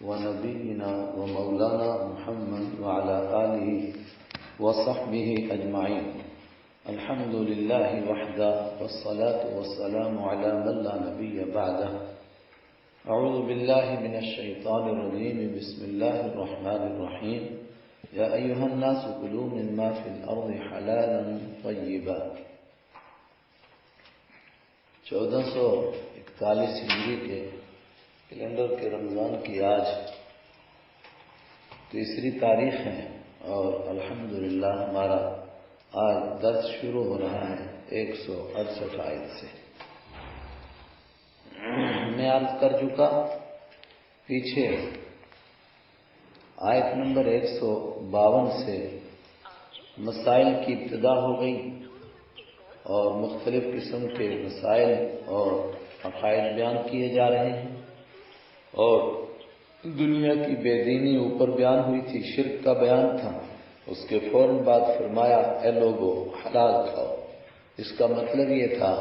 ونبينا ومولانا محمد وعلى آله وصحبه أجمعين. الحمد لله وحده والصلاة والسلام على من لا نبي بعده. أعوذ بالله من الشيطان الرجيم. بسم الله الرحمن الرحيم. يا أيها الناس كلوا مما في الأرض حلالا طيبا. 1441 ہجری کے کیلنڈر کے رمضان کی آج تیسری تاریخ ہے اور الحمدللہ ہمارا آج درس شروع ہو رہا ہے 168 آیت سے. میں عرض کر چکا پیچھے آیت نمبر 152 سے مسائل کی ابتدا ہو گئی اور مختلف قسم کے مسائل اور عقائد بیان کیے جا رہے ہیں اور دنیا کی بے دینی اوپر بیان ہوئی تھی، شرک کا بیان تھا. اس کے فوراً بعد فرمایا اے لوگو حلال کھاؤ. اس کا مطلب یہ تھا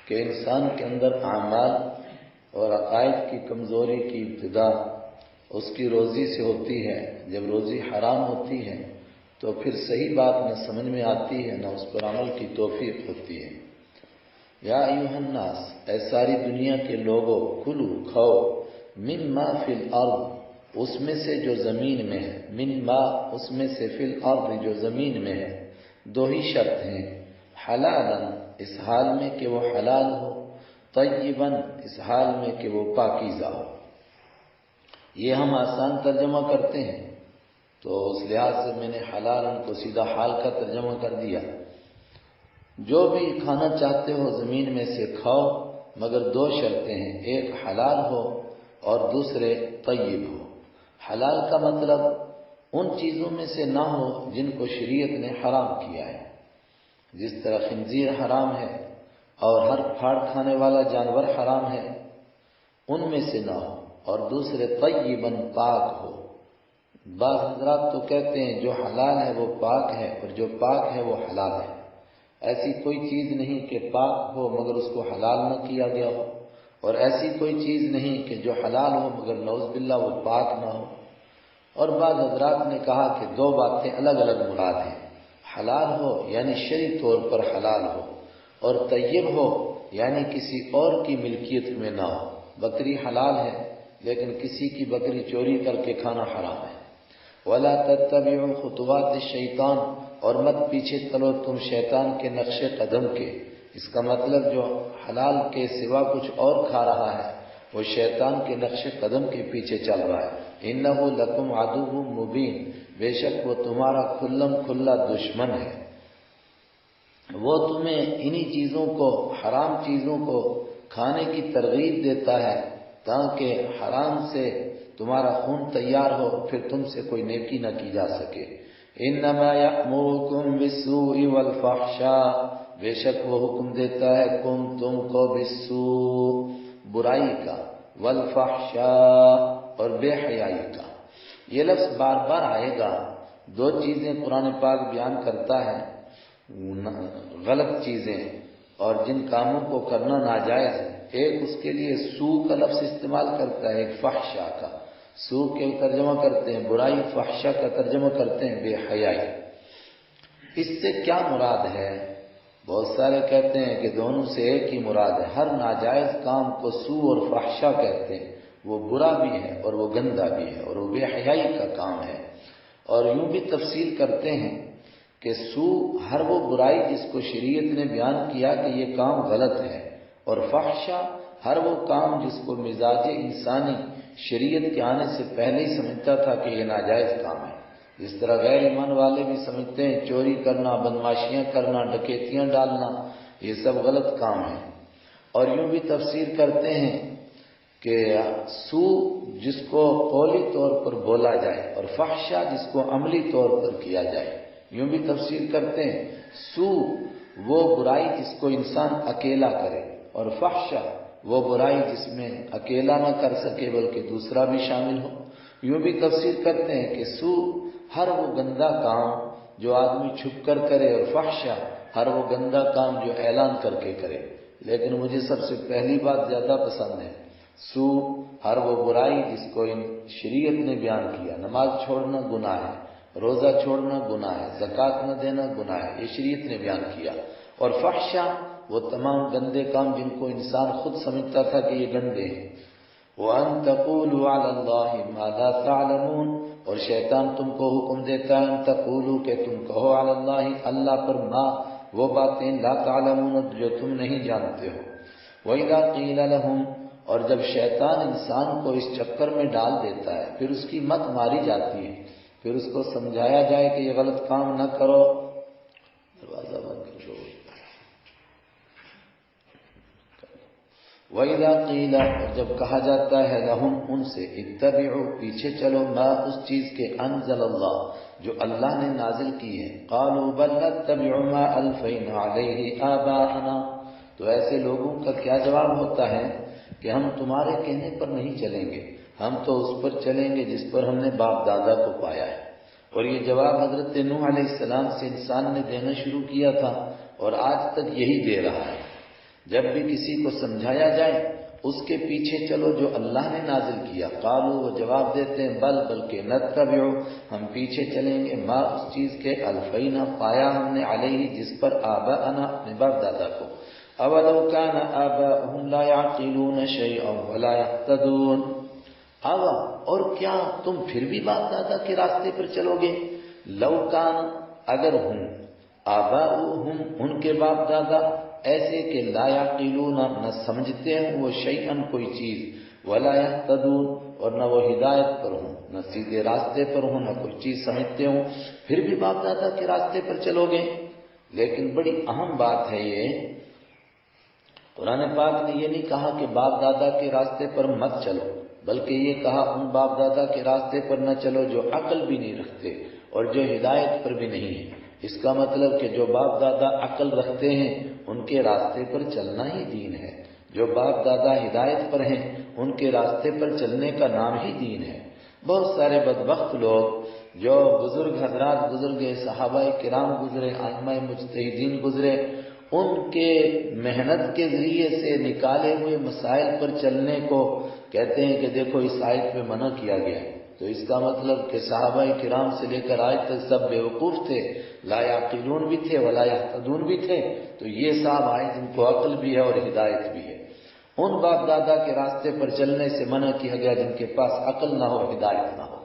کہ انسان کے اندر اعمال اور عقائد کی کمزوری کی ابتدا اس کی روزی سے ہوتی ہے. جب روزی حرام ہوتی ہے تو پھر صحیح بات نہ سمجھ میں آتی ہے نہ اس پر عمل کی توفیق ہوتی ہے. یا ایھا الناس، اے ساری دنیا کے لوگوں، کلو کھاؤ، مما فی الارض، اس میں سے جو زمین میں ہے، مما اس میں سے فی الارض جو زمین میں ہے. دو ہی شرط ہیں، حلالا اس حال میں کہ وہ حلال ہو، طیبا اس حال میں کہ وہ پاکیزہ ہو. یہ ہم آسان ترجمہ کرتے ہیں تو اس لحاظ سے میں نے حلالا کو سیدھا حال کا ترجمہ کر دیا. جو بھی کھانا چاہتے ہو زمین میں سے کھاؤ، مگر دو شرطیں ہیں، ایک حلال ہو اور دوسرے طیب ہو. حلال کا مطلب ان چیزوں میں سے نہ ہو جن کو شریعت نے حرام کیا ہے، جس طرح خنزیر حرام ہے اور ہر پھاڑ کھانے والا جانور حرام ہے، ان میں سے نہ ہو. اور دوسرے طیباً پاک ہو. بعض حضرات تو کہتے ہیں جو حلال ہے وہ پاک ہے اور جو پاک ہے وہ حلال ہے. ایسی کوئی چیز نہیں کہ پاک ہو مگر اس کو حلال نہ کیا گیا ہو، اور ایسی کوئی چیز نہیں کہ جو حلال ہو مگر نعوذ باللہ وہ پاک نہ ہو. اور بعض حضرات نے کہا کہ دو باتیں الگ الگ مراد ہیں، حلال ہو یعنی شرعی طور پر حلال ہو، اور طیب ہو یعنی کسی اور کی ملکیت میں نہ ہو. بکری حلال ہے لیکن کسی کی بکری چوری کر کے کھانا حرام ہے. وَلَا تَتَّبِعُوا خُطُوَاتِ الشَّيْطَانِ، اور مت پیچھے چلو تم شیطان کے نقش قدم کے. اس کا مطلب جو حلال کے سوا کچھ اور کھا رہا ہے وہ شیطان کے نقش قدم کے پیچھے چل رہا ہے. اِنَّهُ لَكُمْ عَدُوٌّ مُبِينٌ، بے شک وہ تمہارا کھلم کھلا دشمن ہے. وہ تمہیں انہی چیزوں کو، حرام چیزوں کو کھانے کی ترغیب دیتا ہے تاکہ حرام سے تمہارا خون تیار ہو، پھر تم سے کوئی نیکی نہ کی جا سکے. انما یأمرکم بالسوء والفحشاء، بے شک وہ حکم دیتا ہے تم کو بالسوء برائی کا، والفحشاء اور بے حیائی کا. یہ لفظ بار بار آئے گا. دو چیزیں قرآن پاک بیان کرتا ہے، غلط چیزیں اور جن کاموں کو کرنا ناجائز ہے. ایک اس کے لیے سو کا لفظ استعمال کرتا ہے، ایک فحشا کا. سو کے ترجمہ کرتے ہیں برائی، فحشا کا ترجمہ کرتے ہیں بے حیائی. اس سے کیا مراد ہے؟ بہت سارے کہتے ہیں کہ دونوں سے ایک ہی مراد ہے. ہر ناجائز کام کو سو اور فحشا کہتے ہیں، وہ برا بھی ہے اور وہ گندا بھی ہے اور وہ بے حیائی کا کام ہے. اور یوں بھی تفصیل کرتے ہیں کہ سو ہر وہ برائی جس کو شریعت نے بیان کیا کہ یہ کام غلط ہے، اور فحشا ہر وہ کام جس کو مزاج انسانی شریعت کے آنے سے پہلے ہی سمجھتا تھا کہ یہ ناجائز کام ہے. جس طرح غیر ایمان والے بھی سمجھتے ہیں چوری کرنا، بدماشیاں کرنا، ڈکیتیاں ڈالنا یہ سب غلط کام ہے. اور یوں بھی تفسیر کرتے ہیں کہ سو جس کو قولی طور پر بولا جائے اور فحشا جس کو عملی طور پر کیا جائے. یوں بھی تفسیر کرتے ہیں سو وہ برائی جس کو انسان اکیلا کرے، اور فحشا وہ برائی جس میں اکیلا نہ کر سکے بلکہ دوسرا بھی شامل ہو. یوں بھی تفسیر کرتے ہیں کہ سو ہر وہ گندا کام جو آدمی چھپ کر کرے، اور فحشا ہر وہ گندا کام جو اعلان کر کے کرے. لیکن مجھے سب سے پہلی بات زیادہ پسند ہے. سو ہر وہ برائی جس کو ان شریعت نے بیان کیا، نماز چھوڑنا گناہ ہے، روزہ چھوڑنا گناہ ہے، زکوٰۃ نہ دینا گناہ ہے، یہ شریعت نے بیان کیا۔ اور فحشا، وہ تمام گندے کام جن کو انسان خود سمجھتا تھا کہ یہ گندے ہیں۔ وَأَن تَقُولُوا عَلَى اللَّهِ مَا لَا تَعْلَمُونَ، اور شیطان تم کو حکم دیتا ہے ان تقولوا کہ تم کہو علی اللہ، اللہ پر، ما وہ باتیں لا تعلمون جو تم نہیں جانتے ہو۔ وَإِذَا قِيلَ لَهُمْ، اور جب شیطان انسان کو اس چکر میں ڈال دیتا ہے، پھر اس کی مت ماری جاتی ہے، پھر اس کو سمجھایا جائے کہ یہ غلط کام نہ کرو، دروازہ بند کرو۔ وَإِذَا قِيلَ، اور جب کہا جاتا ہے لَهُمْ ان سے، اتَّبِعُوا پیچھے چلو، ما اس چیز کے انزل اللہ جو اللہ نے نازل کی ہے، قالوا بل نتبع ما الفینا علیہ آباءنا، تو ایسے لوگوں کا کیا جواب ہوتا ہے کہ ہم تمہارے کہنے پر نہیں چلیں گے، ہم تو اس پر چلیں گے جس پر ہم نے باپ دادا کو پایا ہے۔ اور یہ جواب حضرت نوح علیہ السلام سے انسان نے دینا شروع کیا تھا اور آج تک یہی دے رہا ہے۔ جب بھی کسی کو سمجھایا جائے اس کے پیچھے چلو جو اللہ نے نازل کیا، قالوا وہ جواب دیتے ہیں بلکہ نتبع ہم پیچھے چلیں گے، ما اس چیز کے الفینا پایا ہم نے علیہ جس پر آباءنا اپنے باپ دادا کو، اولو کان آباؤہم لا یعقلون شیئا ولا یہتدون، اور کیا تم پھر بھی باپ دادا کے راستے پر چلو گے، لو کان اگر ہوں، آباؤہم ان کے باپ دادا ایسے کہ لا یعقلون نہ سمجھتے ہوں وہ شیئن کوئی چیز، ولا یہتدون اور نہ وہ ہدایت پر ہوں، نہ سیدھے راستے پر ہوں، نہ کوئی چیز سمجھتے ہوں، پھر بھی باپ دادا کے راستے پر چلو گے۔ لیکن بڑی اہم بات ہے یہ، قرآن پاک نے یہ نہیں کہا کہ باپ دادا کے راستے پر مت چلو، بلکہ یہ کہا ان باپ دادا کے راستے پر نہ چلو جو عقل بھی نہیں رکھتے اور جو ہدایت پر بھی نہیں ہے۔ اس کا مطلب کہ جو باپ دادا عقل رکھتے ہیں ان کے راستے پر چلنا ہی دین ہے، جو باپ دادا ہدایت پر ہیں ان کے راستے پر چلنے کا نام ہی دین ہے۔ بہت سارے بدبخت لوگ جو بزرگ حضرات گزرے، صحابہ کرام گزرے، ائمہ مجتہدین گزرے، ان کے محنت کے ذریعے سے نکالے ہوئے مسائل پر چلنے کو کہتے ہیں کہ دیکھو اس آیت میں منع کیا گیا ہے، تو اس کا مطلب کہ صحابہ کرام سے لے کر آج تک سب بیوقوف تھے، لا یعقلون بھی تھے ولا یہتدون بھی تھے، تو یہ صاحب آئے جن کو عقل بھی ہے اور ہدایت بھی ہے۔ ان باپ دادا کے راستے پر چلنے سے منع کیا گیا جن کے پاس عقل نہ ہو، ہدایت نہ ہو۔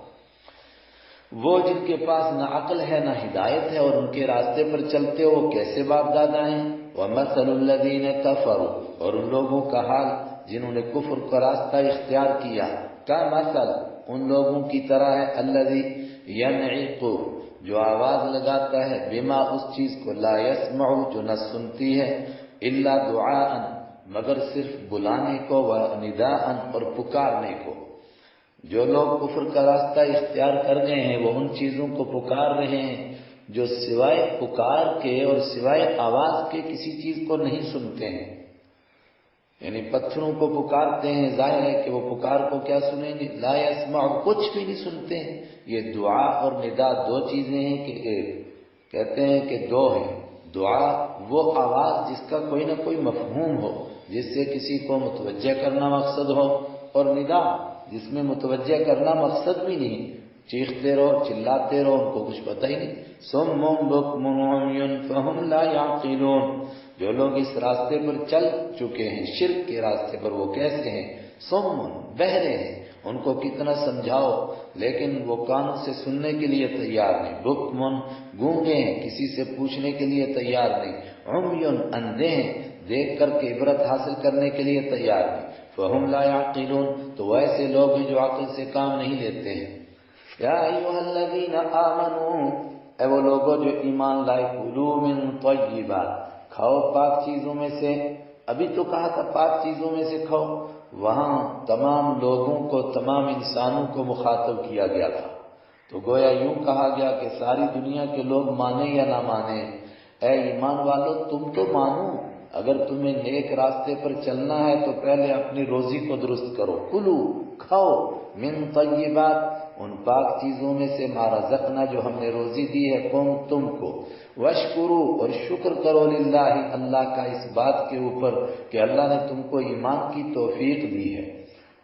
وہ جن کے پاس نہ عقل ہے نہ ہدایت ہے اور ان کے راستے پر چلتے ہو، وہ کیسے باپ دادا ہیں؟ وَمَثَلُ الَّذِينَ كَفَرُوا، اور ان لوگوں کا حال جنہوں نے کفر کا راستہ اختیار کیا، کا مثل ان لوگوں کی طرح ہے، الَّذِي يَنْعِقُ جو آواز لگاتا ہے، بما اس چیز کو، لا يسمع جو نہ سنتی ہے، الا دعاء مگر صرف بلانے کو، ونداء اور پکارنے کو۔ جو لوگ کفر کا راستہ اختیار کر گئے ہیں وہ ان چیزوں کو پکار رہے ہیں جو سوائے پکار کے اور سوائے آواز کے کسی چیز کو نہیں سنتے ہیں، یعنی پتھروں کو پکارتے ہیں، ظاہر ہے کہ وہ پکار کو کیا سنیں گے، لا یسمع کچھ بھی نہیں سنتے ہیں۔ یہ دعا اور ندا دو چیزیں ہیں کہ ایک، کہتے ہیں کہ دو ہیں۔ دعا وہ آواز جس کا کوئی نہ کوئی مفہوم ہو، جس سے کسی کو متوجہ کرنا مقصد ہو، اور ندا جس میں متوجہ کرنا مقصد بھی نہیں، چیختے رہو چلاتے رہو ان کو کچھ پتہ ہی نہیں۔ صم بکم عمی فہم لا یعقلون، جو لوگ اس راستے پر چل چکے ہیں شرک کے راستے پر، وہ کیسے ہیں؟ صم بہرے ہیں، ان کو کتنا سمجھاؤ لیکن وہ کانوں سے سننے کے لیے تیار نہیں، بکم گونگے ہیں، کسی سے پوچھنے کے لیے تیار نہیں، عمی اندھے ہیں، دیکھ کر کے عبرت حاصل کرنے کے لیے تیار نہیں، فہم لا یعقلون تو وہ ایسے لوگ ہیں جو عقل سے کام نہیں لیتے ہیں۔ یا ایھا الذین آمنوا، اے وہ لوگوں جو ایمان لائے، کلوا من طیبات کھاؤ پاک چیزوں میں سے، ابھی تو کہا تھا پاک چیزوں میں سے کھاؤ، وہاں تمام لوگوں کو، تمام انسانوں کو مخاطب کیا گیا تھا، تو گویا یوں کہا گیا کہ ساری دنیا کے لوگ مانیں یا نہ مانیں، اے ایمان والو تم تو مانو، اگر تمہیں نیک راستے پر چلنا ہے تو پہلے اپنی روزی کو درست کرو، کلو کھاؤ، من طیبات ان پاک چیزوں میں سے، ما رزقنا جو ہم نے روزی دی ہے، قوم تم کو، واشکرو اور شکر کرو، للہ اللہ کا اس بات کے اوپر کہ اللہ نے تم کو ایمان کی توفیق دی ہے،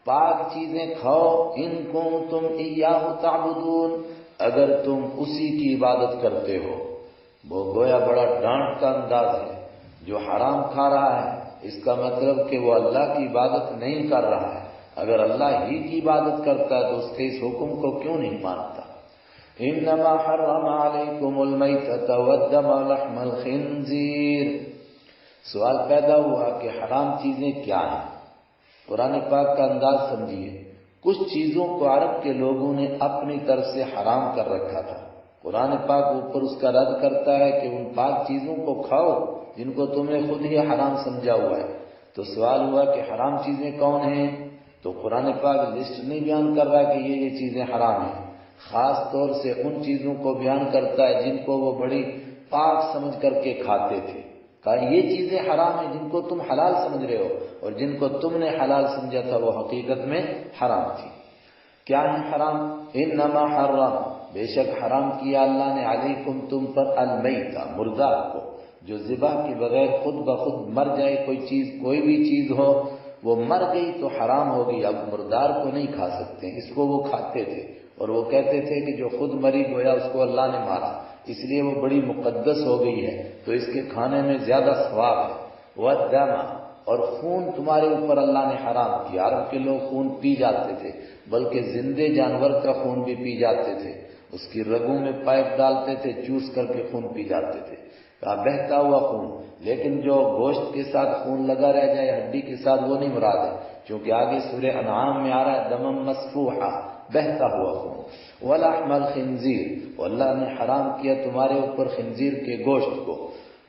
پاک چیزیں کھاؤ، ان کنتم ایاہ تعبدون، اگر تم اسی کی عبادت کرتے ہو۔ وہ گویا بڑا ڈانٹ کا انداز ہے۔ جو حرام کھا رہا ہے اس کا مطلب کہ وہ اللہ کی عبادت نہیں کر رہا ہے۔ اگر اللہ ہی کی عبادت کرتا ہے تو اس کے اس حکم کو کیوں نہیں مانتا؟ انما حرم علیکم المیتۃ والدم ولحم الخنزیر۔ سوال پیدا ہوا کہ حرام چیزیں کیا ہیں؟ قرآن پاک کا انداز سمجھیے۔ کچھ چیزوں کو عرب کے لوگوں نے اپنی طرف سے حرام کر رکھا تھا۔ قرآن پاک اوپر اس کا رد کرتا ہے کہ ان پاک چیزوں کو کھاؤ جن کو تم نے خود ہی حرام سمجھا ہوا ہے۔ تو سوال ہوا کہ حرام چیزیں کون ہیں؟ تو قرآن پاک لسٹ نہیں بیان کر رہا کہ یہ چیزیں حرام ہیں، خاص طور سے ان چیزوں کو بیان کرتا ہے جن کو وہ بڑی پاک سمجھ کر کے کھاتے تھے۔ کہا یہ چیزیں حرام ہیں جن کو تم حلال سمجھ رہے ہو، اور جن کو تم نے حلال سمجھا تھا وہ حقیقت میں حرام تھی۔ کیا ہے حرام؟ انما حرم، بے شک حرام کیا اللہ نے، علیکم تم پر، المیتہ، مردار کو، جو ذبح کے بغیر خود بخود مر جائے کوئی چیز، کوئی بھی چیز ہو وہ مر گئی تو حرام ہوگی۔ اب مردار کو نہیں کھا سکتے، اس کو وہ کھاتے تھے، اور وہ کہتے تھے کہ جو خود مری گویا اس کو اللہ نے مارا، اس لیے وہ بڑی مقدس ہو گئی ہے تو اس کے کھانے میں زیادہ ثواب ہے۔ والدم، اور خون تمہارے اوپر اللہ نے حرام کیا۔ عرب کے لوگ خون پی جاتے تھے، بلکہ زندے جانور کا خون بھی پی جاتے تھے، اس کی رگوں میں پائپ ڈالتے تھے، چوس کر کے خون پی جاتے تھے۔ کہا بہتا ہوا خون، لیکن جو گوشت کے ساتھ خون لگا رہ جائے ہڈی کے ساتھ وہ نہیں مراد ہے، چونکہ آگے سورہ انعام میں آ رہا ہے دمم مسفوحا، بہتا ہوا خون۔ ولحم الخنزیر، اللہ نے حرام کیا تمہارے اوپر خنزیر کے گوشت کو۔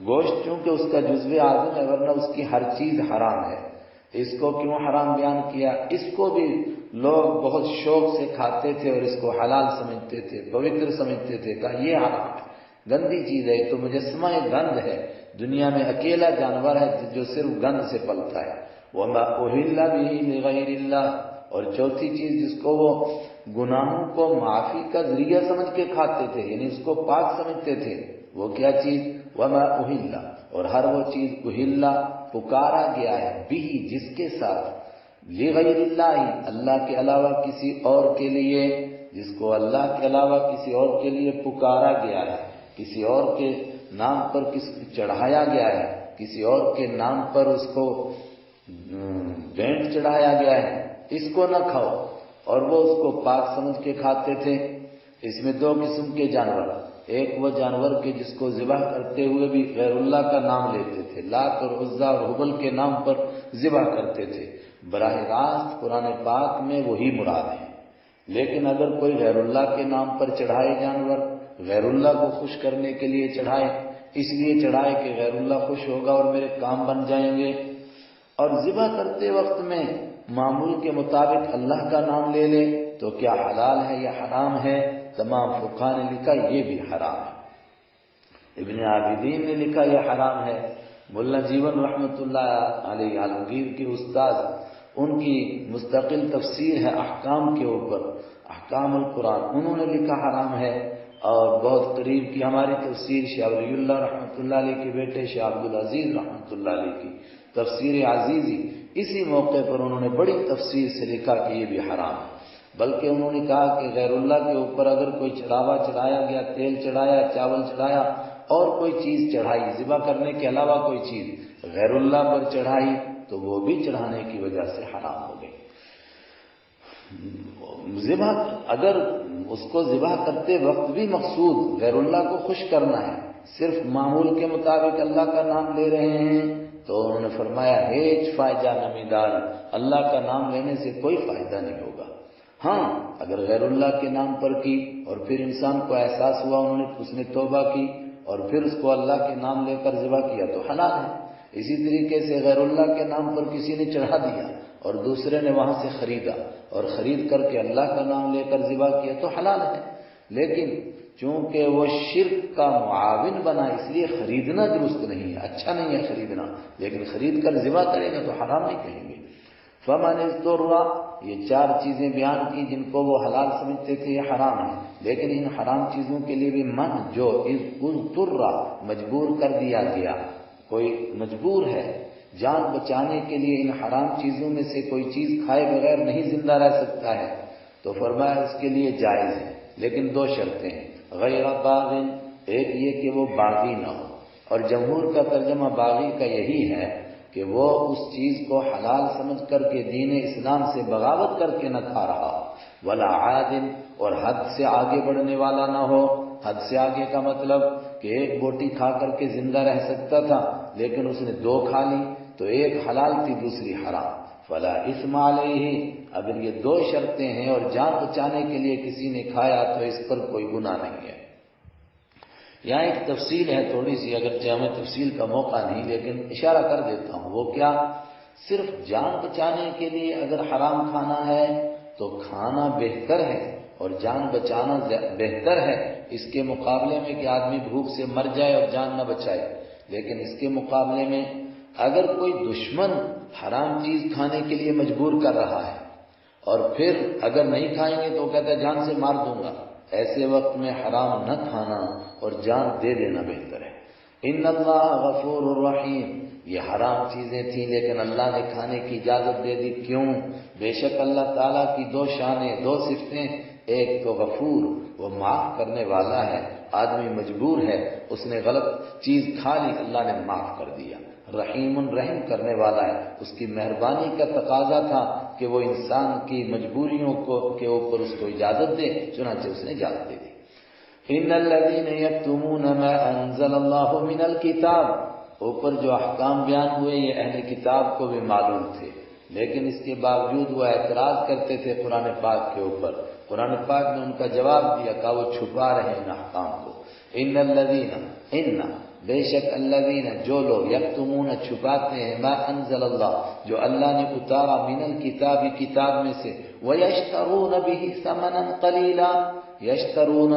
گوشت چونکہ اس کا جزو اعظم ہے، ورنہ اس کی ہر چیز حرام ہے۔ اس کو کیوں حرام بیان کیا؟ اس کو بھی لوگ بہت شوق سے کھاتے تھے اور اس کو حلال سمجھتے تھے، پوتر سمجھتے تھے۔ کہا یہ حرام ہے، گندی چیز ہے، تو مجسمہ گند ہے، دنیا میں اکیلا جانور ہے جو صرف گند سے پلتا ہے۔ وما اہل بہ لغیر اللہ، اور چوتھی چیز جس کو وہ گناہوں کو معافی کا ذریعہ سمجھ کے کھاتے تھے، یعنی اس کو پاک سمجھتے تھے، وہ کیا چیز؟ وما اہل، اور ہر وہ چیز اہل، پکارا گیا ہے، بھی، جس کے ساتھ، لغیر اللہ، اللہ کے علاوہ کسی اور کے لیے، جس کو اللہ کے علاوہ کسی اور کے لیے پکارا گیا ہے، کسی اور کے نام پر چڑھایا گیا ہے، کسی اور کے نام پر اس کو بینٹ چڑھایا گیا ہے، اس کو نہ کھاؤ۔ اور وہ اس کو پاک سمجھ کے کھاتے تھے۔ اس میں دو قسم کے جانور، ایک وہ جانور کے جس کو ذبح کرتے ہوئے بھی غیر اللہ کا نام لیتے تھے، لات اور عزا اور حبل کے نام پر ذبح کرتے تھے، براہ راست قرآن پاک میں وہی مراد ہے۔ لیکن اگر کوئی غیر اللہ کے نام پر چڑھائے جانور، غیر اللہ کو خوش کرنے کے لیے چڑھائے، اس لیے چڑھائے کہ غیر اللہ خوش ہوگا اور میرے کام بن جائیں گے، اور ذبح کرتے وقت میں معمول کے مطابق اللہ کا نام لے لے، تو کیا حلال ہے یا حرام ہے؟ تمام فقہاء نے لکھا یہ بھی حرام ہے۔ ابن عابدین نے لکھا یہ حرام ہے۔ مولانا جیون رحمۃ اللہ علیہ عالمگیر کے استاد، ان کی مستقل تفسیر ہے احکام کے اوپر، احکام القرآن، انہوں نے لکھا حرام ہے۔ اور بہت قریب کی ہماری تفسیر شاہ ولی اللہ رحمۃ اللہ علیہ کے بیٹے شاہ عبدالعزیز رحمۃ اللہ علیہ کی تفسیر عزیزی، اسی موقع پر انہوں نے بڑی تفصیل سے لکھا کہ یہ بھی حرام ہے۔ بلکہ انہوں نے کہا کہ غیر اللہ کے اوپر اگر کوئی چڑھاوا چڑھایا گیا، تیل چڑھایا، چاول چڑھایا، اور کوئی چیز چڑھائی ذبح کرنے کے علاوہ کوئی چیز غیر اللہ پر چڑھائی، تو وہ بھی چڑھانے کی وجہ سے حرام ہو گئی۔ ذبح اگر اس کو ذبح کرتے وقت بھی مقصود غیر اللہ کو خوش کرنا ہے، صرف معمول کے مطابق اللہ کا نام لے رہے ہیں، تو انہوں نے فرمایا ہیچ فائدہ نمیدار، اللہ کا نام لینے سے کوئی فائدہ نہیں ہوگا۔ ہاں اگر غیر اللہ کے نام پر کی اور پھر انسان کو احساس ہوا اس نے توبہ کی اور پھر اس کو اللہ کے نام لے کر ذبح کیا تو حلال ہے۔ اسی طریقے سے غیر اللہ کے نام پر کسی نے چڑھا دیا اور دوسرے نے وہاں سے خریدا اور خرید کر کے اللہ کا نام لے کر ذبح کیا تو حلال ہے۔ لیکن چونکہ وہ شرک کا معاون بنا، اس لیے خریدنا درست نہیں ہے، اچھا نہیں ہے خریدنا، لیکن خرید کر ذبح کرے گا تو حرام نہیں کہیں گے۔ فمن اضطر، یہ چار چیزیں بیان کی جن کو وہ حلال سمجھتے تھے یہ حرام ہے، لیکن ان حرام چیزوں کے لیے بھی من، جو اضطر، مجبور کر دیا گیا، کوئی مجبور ہے جان بچانے کے لیے ان حرام چیزوں میں سے کوئی چیز کھائے بغیر نہیں زندہ رہ سکتا ہے تو فرمایا اس کے لیے جائز ہے، لیکن دو شرطیں ہیں، غیر باغن، ایک یہ کہ وہ باغی نہ ہو، اور جمہور کا ترجمہ باغی کا یہی ہے کہ وہ اس چیز کو حلال سمجھ کر کے دین اسلام سے بغاوت کر کے نہ کھا رہا، ولا عادن، اور حد سے آگے بڑھنے والا نہ ہو۔ حد سے آگے کا مطلب کہ ایک بوٹی کھا کر کے زندہ رہ سکتا تھا لیکن اس نے دو کھا لی تو ایک حلال تھی دوسری حرام، فلا اثم علیہ، اگر یہ دو شرطیں ہیں اور جان بچانے کے لیے کسی نے کھایا تو اس پر کوئی گناہ نہیں ہے۔ یہاں ایک تفصیل ہے تھوڑی سی، اگرچہ ہمیں تفصیل کا موقع نہیں لیکن اشارہ کر دیتا ہوں، وہ کیا؟ صرف جان بچانے کے لیے اگر حرام کھانا ہے تو کھانا بہتر ہے اور جان بچانا بہتر ہے اس کے مقابلے میں کہ آدمی بھوک سے مر جائے اور جان نہ بچائے، لیکن اس کے مقابلے میں اگر کوئی دشمن حرام چیز کھانے کے لیے مجبور کر رہا ہے اور پھر اگر نہیں کھائیں گے تو کہتا ہے جان سے مار دوں گا، ایسے وقت میں حرام نہ کھانا اور جان دے دینا بہتر ہے۔ ان اللہ غفور الرحیم، یہ حرام چیزیں تھیں لیکن اللہ نے کھانے کی اجازت دے دی، کیوں؟ بے شک اللہ تعالیٰ کی دو شانیں، دو صفتیں، ایک تو غفور، وہ معاف کرنے والا ہے، آدمی مجبور ہے اس نے غلط چیز کھا لی اللہ نے معاف کر دیا، رحیم رحم کرنے والا ہے، اس کی مہربانی کا تقاضا تھا کہ وہ انسان کی مجبوریوں کے اوپر اس کو اجازت دے، چنانچہ اس نے اجازت دے دی۔ ان الذين يكتمون ما انزل الله من الكتاب، اوپر جو احکام بیان ہوئے یہ اہل کتاب کو بھی معلوم تھے لیکن اس کے باوجود وہ اعتراض کرتے تھے قرآن پاک کے اوپر، قرآن پاک نے ان کا جواب دیا کہ وہ چھپا رہے ان احکام کو۔ ان الذين، ان بے شک الذین، جو لوگ، یکتمون چھپاتے ہیں، ما انزل اللہ، جو اللہ نے اتارا، من الکتاب کتاب میں سے، ویشترون به ثمنا قلیلا، یشترون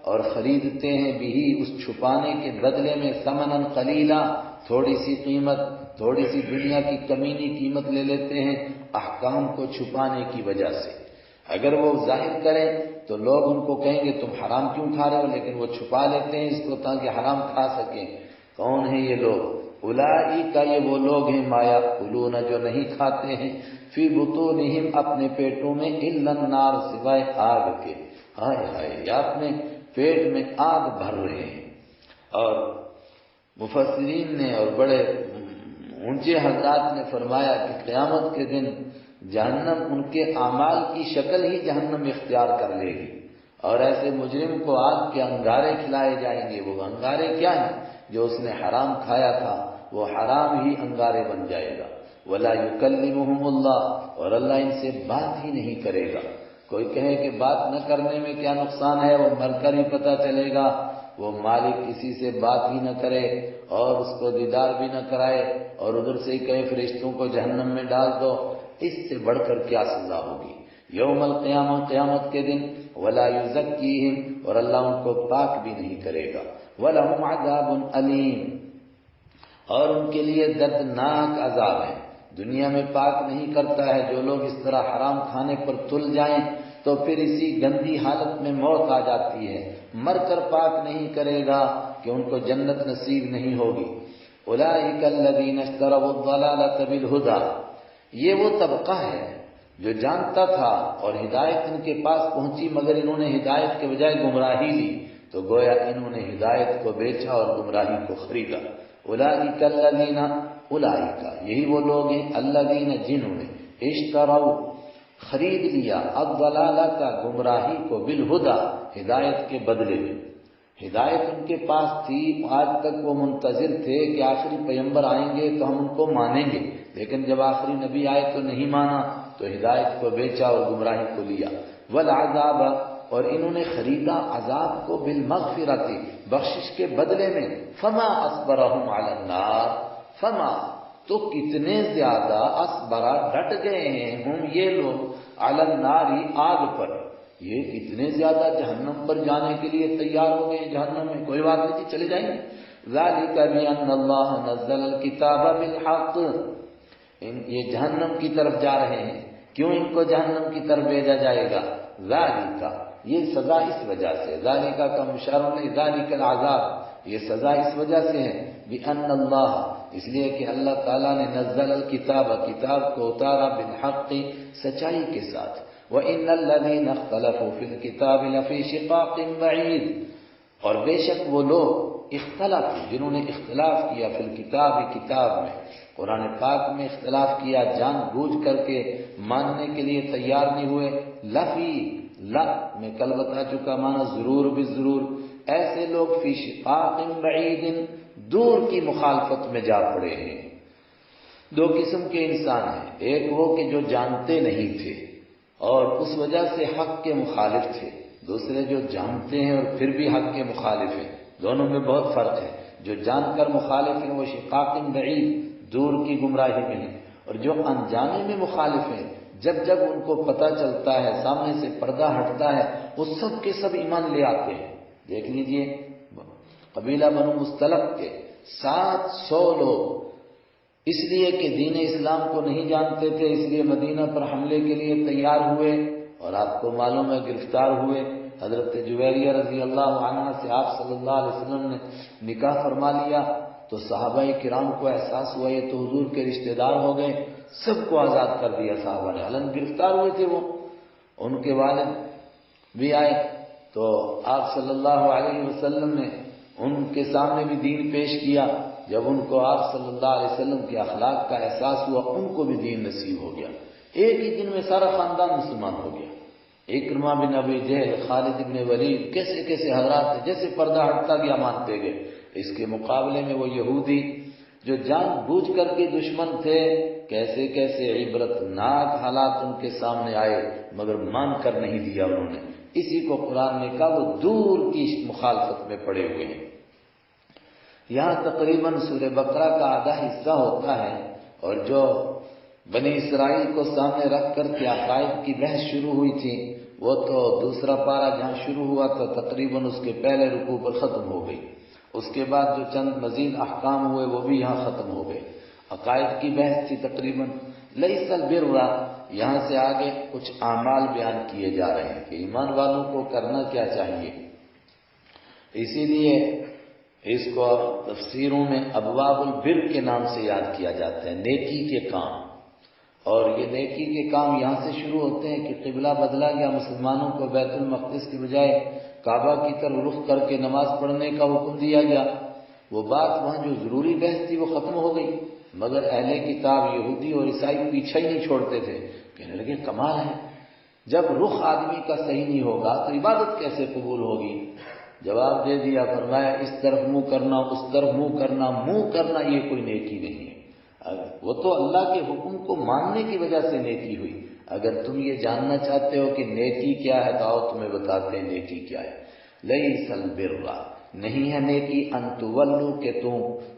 اور خریدتے ہیں بھی اس چھپانے کے بدلے میں، ثمنا قلیلا تھوڑی سی قیمت، تھوڑی سی دنیا کی کمینی قیمت لے لیتے ہیں احکام کو چھپانے کی وجہ سے۔ اگر وہ ظاہر کریں تو لوگ ان کو کہیں گے تم حرام کیوں کھا رہے ہو، لیکن وہ چھپا لیتے ہیں اس کو تاکہ حرام کھا سکیں۔ کون ہیں یہ لوگ؟ اولئک، یہ وہ لوگ ہیں، ما یاکلون جو نہیں کھاتے ہیں، فی بطونہم اپنے پیٹوں میں، الا النار سوائے آگ کے، ہائے ہائے، یا اپنے پیٹ میں آگ بھر رہے ہیں۔ اور مفسرین نے اور بڑے اونچے حضرات نے فرمایا کہ قیامت کے دن جہنم ان کے اعمال کی شکل ہی جہنم اختیار کر لے گی، اور ایسے مجرم کو آگ کے انگارے کھلائے جائیں گے۔ وہ انگارے کیا ہیں؟ جو اس نے حرام کھایا تھا وہ حرام ہی انگارے بن جائے گا۔ ولا یکلمہم اللہ، اور اللہ ان سے بات ہی نہیں کرے گا۔ کوئی کہے کہ بات نہ کرنے میں کیا نقصان ہے، وہ مر کر ہی پتہ چلے گا۔ وہ مالک کسی سے بات ہی نہ کرے اور اس کو دیدار بھی نہ کرائے اور ادھر سے ہی کہے فرشتوں کو جہنم میں ڈال دو، اس سے بڑھ کر کیا سزا ہوگی یوم القیامہ، قیامت کے دن۔ ولا یزکیہم، اور اللہ ان کو پاک بھی نہیں کرے گا۔ وَلَهُمْ عَذَابٌ أَلِيمٌ، اور ان کے لیے دردناک عذاب ہے۔ دنیا میں پاک نہیں کرتا ہے، جو لوگ اس طرح حرام کھانے پر تل جائیں تو پھر اسی گندی حالت میں موت آ جاتی ہے، مر کر پاک نہیں کرے گا کہ ان کو جنت نصیب نہیں ہوگی۔ اولئک الذین اشتروا الضلالۃ بالہدی، یہ وہ طبقہ ہے جو جانتا تھا اور ہدایت ان کے پاس پہنچی مگر انہوں نے ہدایت کے بجائے گمراہی لی، تو گویا انہوں نے ہدایت کو بیچا اور گمراہی کو خریدا۔ اولئک الذین، اولئک یہی وہ لوگ ہیں، الذین جنہوں نے، اشتروا خرید لیا، الضلالۃ گمراہی کو، بالہدی ہدایت کے بدلے میں۔ ہدایت ان کے پاس تھی، آج تک وہ منتظر تھے کہ آخری پیغمبر آئیں گے تو ہم ان کو مانیں گے، لیکن جب آخری نبی آئے تو نہیں مانا، تو ہدایت کو بیچا اور گمراہی کو لیا۔ والعذاب، اور انہوں نے خریدا عذاب کو، بالمغفرۃ بخشش کے بدلے میں، فما اصبرہم علی النار، فما تو کتنے زیادہ، اصبرا ڈٹ گئے ہیں، ہم یہ لوگ، علی النار آگ پر، یہ کتنے زیادہ جہنم پر جانے کے لیے تیار ہو گئے، جہنم میں کوئی بات نہیں، چلے جائیں گے۔ ذالک بان اللہ نزل الکتاب بالحق، یہ جہنم کی طرف جا رہے ہیں، کیوں ان کو جہنم کی طرف بھیجا جائے گا؟ ذالک، یہ سزا اس وجہ سے، ذالک کا مشار علیہ، ذالک العذاب، یہ سزا اس وجہ سے ہے بِأَنَّ اللَّهَ، اس لیے کہ اللہ تعالیٰ نے نزل الکتاب، کتاب کو اتارا بالحق، سچائی کے ساتھ، وَإِنَّ الَّذِينَ اخْتَلَفُوا فِي الْكِتَابِ لَفِي شِقَاقٍ بَعِيدٍ، اور بے شک وہ لوگ اختلاف، جنہوں نے اختلاف کیا فی الکتاب، کتاب میں، قرآن پاک میں اختلاف کیا، جان بوجھ کر کے ماننے کے لیے تیار نہیں ہوئے، لفی، لا میں کل بتا چکا معنی ضرور بالضرور، ایسے لوگ فی شقاق بعید، دور کی مخالفت میں جا پڑے ہیں۔ دو قسم کے انسان ہیں، ایک وہ کہ جو جانتے نہیں تھے اور اس وجہ سے حق کے مخالف تھے، دوسرے جو جانتے ہیں اور پھر بھی حق کے مخالف ہیں، دونوں میں بہت فرق ہے۔ جو جان کر مخالف ہیں وہ شقاق بعید، دور کی گمراہی میں ہیں، اور جو انجانے میں مخالف ہیں، جب جب ان کو پتہ چلتا ہے، سامنے سے پردہ ہٹتا ہے، وہ سب کے سب ایمان لے آتے ہیں۔ دیکھ لیجئے قبیلہ بنو مستلق کے 700 لوگ اس لیے کہ دین اسلام کو نہیں جانتے تھے، اس لیے مدینہ پر حملے کے لیے تیار ہوئے، اور آپ کو معلوم ہے گرفتار ہوئے۔ حضرت جویریہ رضی اللہ عنہ سے آپ صلی اللہ علیہ وسلم نے نکاح فرما لیا، تو صحابہ کرام کو احساس ہوا یہ تو حضور کے رشتہ دار ہو گئے، سب کو آزاد کر دیا صحابہ نے، حالانکہ گرفتار ہوئے تھے وہ۔ ان کے والد بھی آئے تو آپ صلی اللہ علیہ وسلم نے ان کے سامنے بھی دین پیش کیا۔ جب ان کو آپ صلی اللہ علیہ وسلم کے اخلاق کا احساس ہوا، ان کو بھی دین نصیب ہو گیا، ایک ہی دن میں سارا خاندان مسلمان ہو گیا۔ اکرمہ بن ابی جہل، خالد بن ولید، کیسے کیسے حضرات ہیں، جیسے پردہ ہٹتا گیا مانتے گئے۔ اس کے مقابلے میں وہ یہودی جو جان بوجھ کر کے دشمن تھے، کیسے کیسے عبرتناک حالات ان کے سامنے آئے، مگر مان کر نہیں دیا انہوں نے۔ اسی کو قرآن نے کہا وہ دور کی مخالفت میں پڑے ہوئے ہیں۔ یہاں تقریباً سورہ بقرہ کا آدھا حصہ ہوتا ہے، اور جو بنی اسرائیل کو سامنے رکھ کر کے عقائد کی بحث شروع ہوئی تھی، وہ تو دوسرا پارہ جہاں شروع ہوا تھا تقریباً اس کے پہلے رکوع پر ختم ہو گئی۔ اس کے بعد جو چند مزید احکام ہوئے وہ بھی یہاں ختم ہو گئے۔ عقائد کی بحث تھی تقریباً۔ لیس البر، یہاں سے آگے کچھ اعمال بیان کیے جا رہے ہیں کہ ایمان والوں کو کرنا کیا چاہیے۔ اسی لیے اس کو تفسیروں میں ابواب البر کے نام سے یاد کیا جاتا ہے، نیکی کے کام۔ اور یہ نیکی کے کام یہاں سے شروع ہوتے ہیں کہ قبلہ بدلا گیا، مسلمانوں کو بیت المقدس کی بجائے کعبہ کی طرف رخ کر کے نماز پڑھنے کا حکم دیا گیا۔ وہ بات وہاں جو ضروری بحث تھی وہ ختم ہو گئی، مگر اہل کتاب یہودی اور عیسائی پیچھے ہی نہیں چھوڑتے تھے، کہنے لگے کمال ہے، جب رخ آدمی کا صحیح نہیں ہوگا تو عبادت کیسے قبول ہوگی؟ جواب دے دیا، فرمایا اس طرف منہ کرنا، اس طرف منہ کرنا یہ کوئی نیکی نہیں ہے، وہ تو اللہ کے حکم کو ماننے کی وجہ سے نیکی ہوئی۔ اگر تم یہ جاننا چاہتے ہو کہ نیکی کیا ہے تو آؤ تمہیں بتاتے ہیں نیکی کیا ہے۔ لیس البر، نہیں ہے نیکی، ان تولوا کہ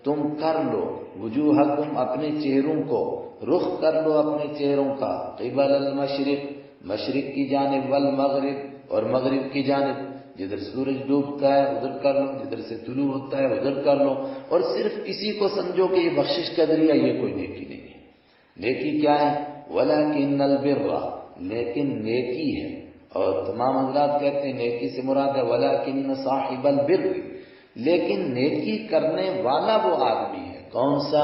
تم کر لو، وجوہکم اپنے چہروں کو، رخ کر لو اپنے چہروں کا، قبل المشرق مشرق کی جانب، والمغرب اور مغرب کی جانب، جدھر سورج ڈوبتا ہے ادھر کر لو، جدھر سے طلوع ہوتا ہے ادھر کر لو، اور صرف کسی کو سمجھو کہ یہ بخشش کا ذریعہ، یہ کوئی نیکی نہیں ہے۔ نیکی کیا ہے؟ وَلَكِنَّ الْبِرَّ، لیکن نیکی ہے، اور تمام حضرات کہتے ہیں نیکی سے مراد ہے وَلَكِنَّ صَاحِبَ الْبِرِّ، لیکن نیکی کرنے والا وہ آدمی ہے، کون سا؟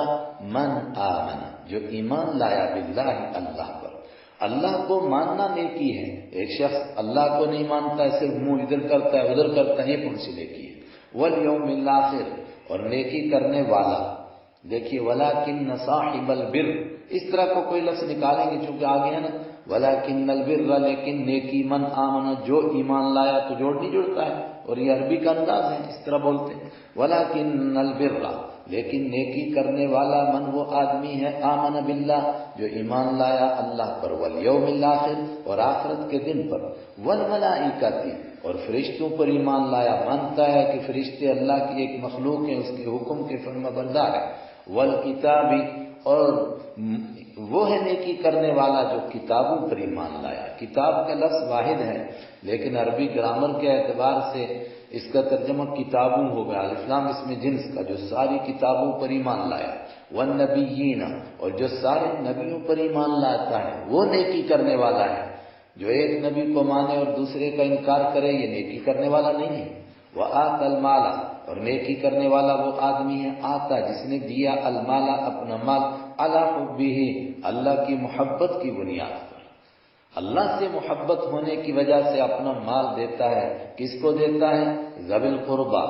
من آمن، جو ایمان لایا باللہ، اللہ پر۔ اللہ کو ماننا نیکی ہے۔ ایک شخص اللہ کو نہیں مانتا ہے، صرف منہ ادھر کرتا ہے ادھر کرتا ہے، یہ کون سی نیکی ہے؟ والیوم الآخر، اور نیکی کرنے والا۔ دیکھیے وَلَكِنَّ صَاحِبَ الْبِرِّ، اس طرح کو کوئی لفظ نکالیں گے چونکہ آگے ہے نا، وَلَكِنَّ الْبِرَّ، لیکن نیکی من آمن، جو ایمان لایا، تو جوڑ نہیں جڑتا ہے، اور یہ عربی کا انداز ہے، اس طرح بولتے ہیں۔ وَلَكِنَّ الْبِرَّ، لیکن نیکی کرنے والا من وہ آدمی ہے، آمن باللہ، جو ایمان لایا اللہ پر، والیوم الآخر، اور آخرت کے دن پر، والملائکۃ، اور فرشتوں پر ایمان لایا، مانتا ہے کہ فرشتے اللہ کی ایک مخلوق ہیں، اس کے حکم کے فرما بردار ہے، والکتاب، اور وہ ہے نیکی کرنے والا جو کتابوں پر ایمان لایا۔ کتاب کا لفظ واحد ہے لیکن عربی گرامر کے اعتبار سے اس کا ترجمہ کتابوں ہوگا، الف لام اس میں جنس کا، جو ساری کتابوں پر ایمان لایا، والنبیین، اور جو سارے نبیوں پر ایمان لاتا ہے وہ نیکی کرنے والا ہے۔ جو ایک نبی کو مانے اور دوسرے کا انکار کرے یہ نیکی کرنے والا نہیں ہے۔ وآتى المال، اور نیکی کرنے والا وہ آدمی ہے آتا جس نے دیا المال اپنا مال علی حبہ اللہ کی محبت کی بنیاد پر، اللہ سے محبت ہونے کی وجہ سے اپنا مال دیتا ہے۔ کس کو دیتا ہے؟ ذوی القربا۔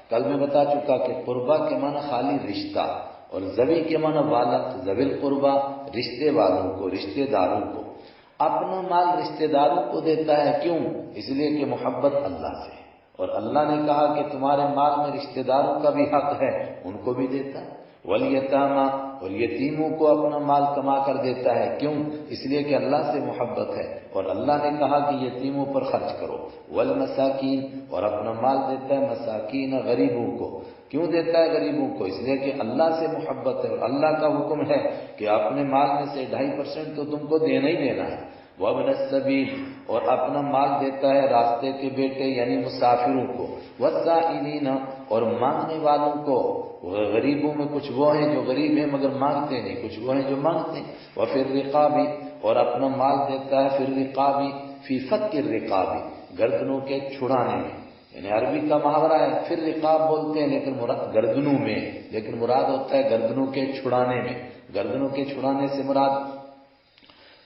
کل میں بتا چکا کہ قربا کے معنی خالی رشتہ، اور ذوی کے معنی والا، ذوی القربا رشتے والوں کو، رشتے داروں کو۔ اپنا مال رشتے داروں کو دیتا ہے، کیوں؟ اس لیے کہ محبت اللہ سے، اور اللہ نے کہا کہ تمہارے مال میں رشتے داروں کا بھی حق ہے، ان کو بھی دیتا ہے۔ والیتاما، اور یتیموں کو اپنا مال کما کر دیتا ہے، کیوں؟ اس لیے کہ اللہ سے محبت ہے، اور اللہ نے کہا کہ یتیموں پر خرچ کرو۔ والمساکین، اور اپنا مال دیتا ہے مساکین غریبوں کو۔ کیوں دیتا ہے غریبوں کو؟ اس لیے کہ اللہ سے محبت ہے، اور اللہ کا حکم ہے کہ اپنے مال میں سے 2.5% تو تم کو دینا ہی دینا ہے۔ وابن السبیل، اور اپنا مال دیتا ہے راستے کے بیٹے یعنی مسافروں کو۔ والسائلین، اور مانگنے والوں کو۔ غریبوں میں کچھ وہ ہیں جو غریب ہیں مگر مانگتے نہیں، کچھ وہ ہیں جو مانگتے ہیں۔ وفی الرقاب، اور اپنا مال دیتا ہے فی الرقاب، فی فک الرقاب، گردنوں کے چھڑانے میں، یعنی عربی کا محاورہ ہے، پھر رقاب بولتے ہیں لیکن مراد گردنوں میں، لیکن مراد ہوتا ہے گردنوں کے چھڑانے میں۔ گردنوں کے چھڑانے سے مراد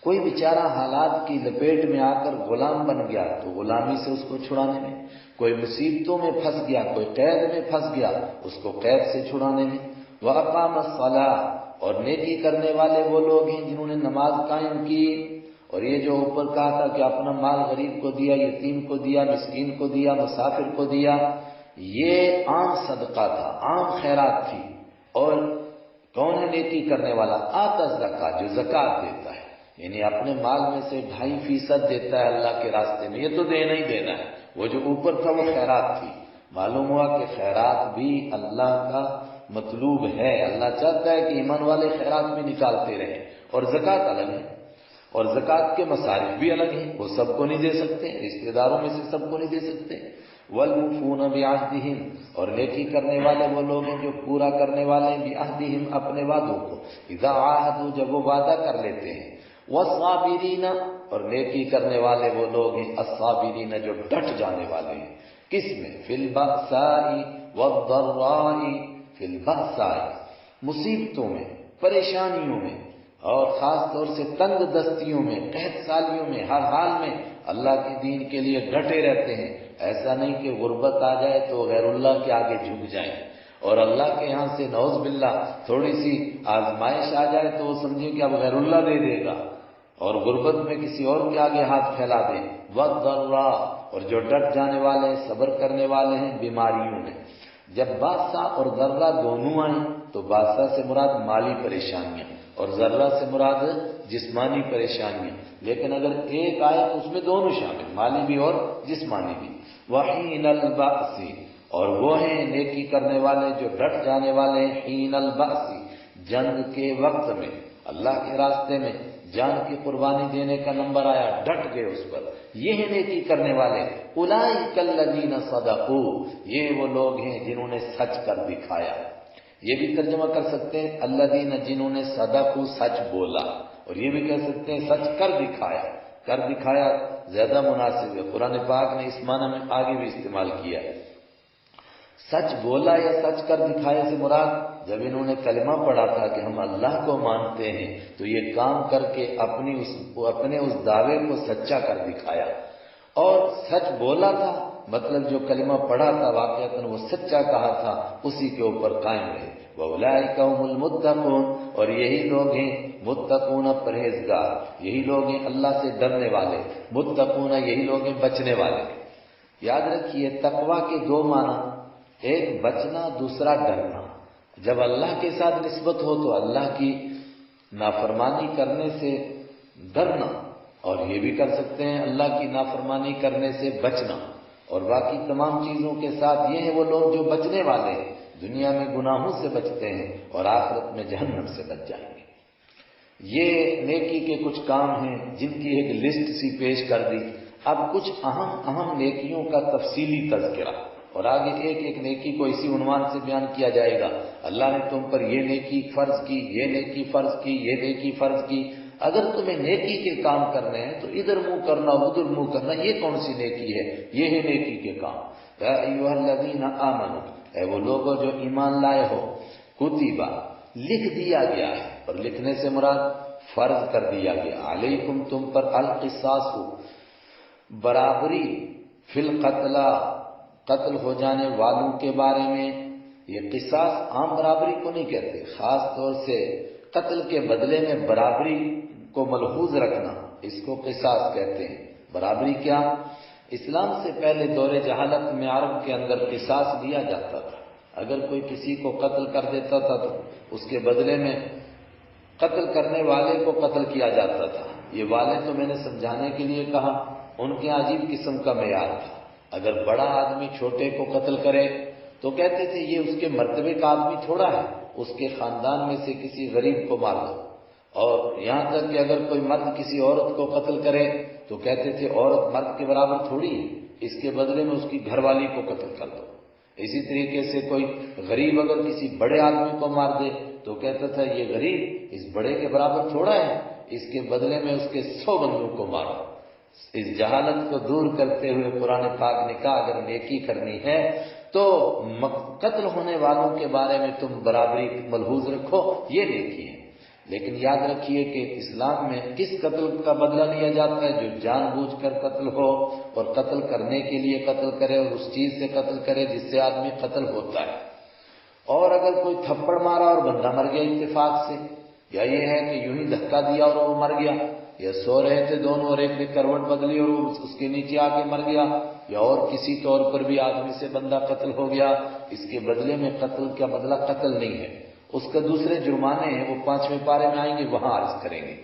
کوئی بیچارہ حالات کی لپیٹ میں آ کر غلام بن گیا تو غلامی سے اس کو چھڑانے میں، کوئی مصیبتوں میں پھنس گیا، کوئی قید میں پھنس گیا، اس کو قید سے چھڑانے میں۔ وَأَقَامَ الصَّلَاةَ، اور نیکی کرنے والے وہ لوگ ہیں جنہوں نے نماز قائم کی۔ اور یہ جو اوپر کہا تھا کہ اپنا مال غریب کو دیا، یتیم کو دیا، مسکین کو دیا، مسافر کو دیا، یہ عام صدقہ تھا، عام خیرات تھی۔ اور کون ہے نیکی کرنے والا؟ آتا الزکاۃ، جو زکوٰۃ دیتا ہے، یعنی اپنے مال میں سے 2.5% دیتا ہے اللہ کے راستے میں، یہ تو دینا ہی دینا ہے۔ وہ جو اوپر تھا وہ خیرات تھی۔ معلوم ہوا کہ خیرات بھی اللہ کا مطلوب ہے، اللہ چاہتا ہے کہ ایمان والے خیرات بھی نکالتے رہیں۔ اور زکوٰۃ الگ ہے، اور زکوٰۃ کے مصارف بھی الگ ہیں، وہ سب کو نہیں دے سکتے، رشتہ داروں میں سے سب کو نہیں دے سکتے۔ والموفون بعہدہم، اور نیکی کرنے والے وہ لوگ ہیں جو پورا کرنے والے ہیں بعہدہم اپنے وعدوں کو، اذا عاہدوا جب وہ وعدہ کر لیتے ہیں۔ والصابرین، اور نیکی کرنے والے وہ لوگ ہیں الصابرین جو ڈٹ جانے والے ہیں، کس میں؟ فی البأساء والضراء، فی البأساء مصیبتوں میں، پریشانیوں میں، اور خاص طور سے تنگ دستیوں میں، قحط سالیوں میں، ہر حال میں اللہ کے دین کے لیے ڈٹے رہتے ہیں۔ ایسا نہیں کہ غربت آ جائے تو غیر اللہ کے آگے جھک جائیں، اور اللہ کے یہاں سے نعوذ باللہ تھوڑی سی آزمائش آ جائے تو وہ سمجھیں کہ اب غیر اللہ دے دے گا، اور غربت میں کسی اور کے آگے ہاتھ پھیلا دیں۔ والضراء، اور جو ڈٹ جانے والے ہیں، صبر کرنے والے ہیں بیماریوں میں۔ جب باسا اور ذرہ دونوں آئیں تو باسا سے مراد مالی پریشانیاں، اور ذرہ سے مراد جسمانی پریشانیاں، لیکن اگر ایک آئے تو اس میں دونوں شامل، مالی بھی اور جسمانی بھی۔ وحین البأس، اور وہ ہیں نیکی کرنے والے جو ڈٹ جانے والے ہیں حین البأس، جنگ کے وقت میں، اللہ کے راستے میں جان کی قربانی دینے کا نمبر آیا، ڈٹ گئے اس پر، یہ ہیں نیکی کرنے والے۔ اولئک الذین صدقوا، یہ وہ لوگ ہیں جنہوں نے سچ کر دکھایا۔ یہ بھی ترجمہ کر سکتے ہیں الذین، جنہوں نے صدقوا، سچ بولا، اور یہ بھی کہہ سکتے ہیں سچ کر دکھایا۔ کر دکھایا زیادہ مناسب ہے، قرآن پاک نے اس معنی میں آگے بھی استعمال کیا ہے۔ سچ بولا یا سچ کر دکھائے سے مراد جب انہوں نے کلمہ پڑھا تھا کہ ہم اللہ کو مانتے ہیں تو یہ کام کر کے اپنے اس دعوے کو سچا کر دکھایا، اور سچ بولا تھا مطلب جو کلمہ پڑھا تھا واقعتاً وہ سچا کہا تھا، اسی کے اوپر قائم رہے۔ وَأُولَئِكَ هُمُ الْمُتَّقُونَ، اور یہی لوگ ہیں متقون، پرہیزگار، یہی لوگ ہیں اللہ سے ڈرنے والے، متقون یہی لوگ ہیں بچنے والے۔ یاد رکھیے تقوی کے دو معنی، ایک بچنا، دوسرا ڈرنا۔ جب اللہ کے ساتھ نسبت ہو تو اللہ کی نافرمانی کرنے سے ڈرنا، اور یہ بھی کر سکتے ہیں اللہ کی نافرمانی کرنے سے بچنا، اور باقی تمام چیزوں کے ساتھ یہ ہیں وہ لوگ جو بچنے والے ہیں، دنیا میں گناہوں سے بچتے ہیں اور آخرت میں جہنم سے بچ جائیں گے۔ یہ نیکی کے کچھ کام ہیں جن کی ایک لسٹ سی پیش کر دی۔ اب کچھ اہم نیکیوں کا تفصیلی تذکرہ، اور آگے ایک ایک نیکی کو اسی عنوان سے بیان کیا جائے گا۔ اللہ نے تم پر یہ نیکی فرض کی، یہ نیکی فرض کی، یہ نیکی فرض کی۔ اگر تمہیں نیکی کے کام کرنے ہیں تو ادھر منہ کرنا، ادھر منہ کرنا، یہ کون سی نیکی ہے؟ یہ ہے نیکی کے کام۔ یا ایھا الذین آمنوا، اے وہ لوگوں جو ایمان لائے ہو، کتبہ لکھ دیا گیا ہے، اور لکھنے سے مراد فرض کر دیا گیا، علیکم تم پر، القصاص برابری، فی القتلى قتل ہو جانے والوں کے بارے میں۔ یہ قصاص عام برابری کو نہیں کہتے، خاص طور سے قتل کے بدلے میں برابری کو ملحوظ رکھنا، اس کو قصاص کہتے ہیں۔ برابری کیا؟ اسلام سے پہلے دور جہالت میں عرب کے اندر قصاص لیا جاتا تھا۔ اگر کوئی کسی کو قتل کر دیتا تھا تو اس کے بدلے میں قتل کرنے والے کو قتل کیا جاتا تھا۔ یہ والے تو میں نے سمجھانے کے لیے کہا، ان کے عجیب قسم کا معیار تھا۔ اگر بڑا آدمی چھوٹے کو قتل کرے تو کہتے تھے یہ اس کے مرتبے کا آدمی تھوڑا ہے، اس کے خاندان میں سے کسی غریب کو مار دو۔ اور یہاں تک کہ اگر کوئی مرد کسی عورت کو قتل کرے تو کہتے تھے عورت مرد کے برابر تھوڑی ہے، اس کے بدلے میں اس کی گھر والی کو قتل کر دو۔ اسی طریقے سے کوئی غریب اگر کسی بڑے آدمی کو مار دے تو کہتا تھا یہ غریب اس بڑے کے برابر تھوڑا ہے، اس کے بدلے میں اس کے 100 بندوں کو مارو۔ اس جہالت کو دور کرتے ہوئے قرآن پاک نے کہا اگر نیکی کرنی ہے تو قتل ہونے والوں کے بارے میں تم برابری ملحوظ رکھو، یہ نیکی ہے۔ لیکن یاد رکھیے کہ اسلام میں کس قتل کا بدلہ لیا جاتا ہے؟ جو جان بوجھ کر قتل ہو اور قتل کرنے کے لیے قتل کرے اور اس چیز سے قتل کرے جس سے آدمی قتل ہوتا ہے۔ اور اگر کوئی تھپڑ مارا اور بندہ مر گیا اتفاق سے، یا یہ ہے کہ یوں ہی دھکا دیا اور وہ مر گیا، یا سو رہے تھے دونوں اور ایک نے کروٹ بدلی اور وہ اس کے نیچے آ کے مر گیا، یا اور کسی طور پر بھی آدمی سے بندہ قتل ہو گیا، اس کے بدلے میں قتل کا بدلہ قتل نہیں ہے، اس کا دوسرے جرمانے ہیں، وہ 5ویں پارے میں آئیں گے، وہاں عرض کریں گے۔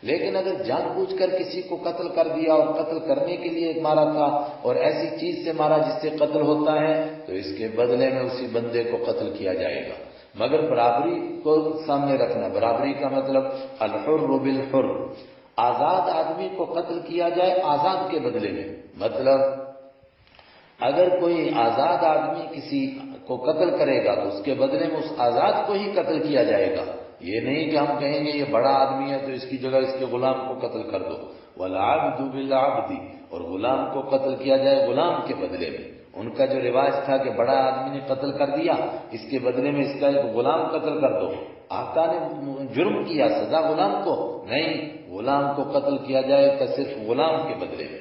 لیکن اگر جان بوجھ کر کسی کو قتل کر دیا اور قتل کرنے کے لیے مارا تھا اور ایسی چیز سے مارا جس سے قتل ہوتا ہے تو اس کے بدلے میں اسی بندے کو قتل کیا جائے گا، مگر برابری کو سامنے رکھنا۔ برابری کا مطلب الحر بالحر، آزاد آدمی کو قتل کیا جائے آزاد کے بدلے میں۔ مطلب اگر کوئی آزاد آدمی کسی کو قتل کرے گا تو اس کے بدلے میں اس آزاد کو ہی قتل کیا جائے گا، یہ نہیں کہ ہم کہیں گے یہ بڑا آدمی ہے تو اس کی جگہ اس کے غلام کو قتل کر دو۔ والعبد بالعبد، اور غلام کو قتل کیا جائے غلام کے بدلے میں۔ ان کا جو رواج تھا کہ بڑا آدمی نے قتل کر دیا اس کے بدلے میں اس کا ایک غلام قتل کر دو، آقا نے جرم کیا سزا غلام کو نہیں، غلام کو قتل کیا جائے تو صرف غلام کے بدلے میں۔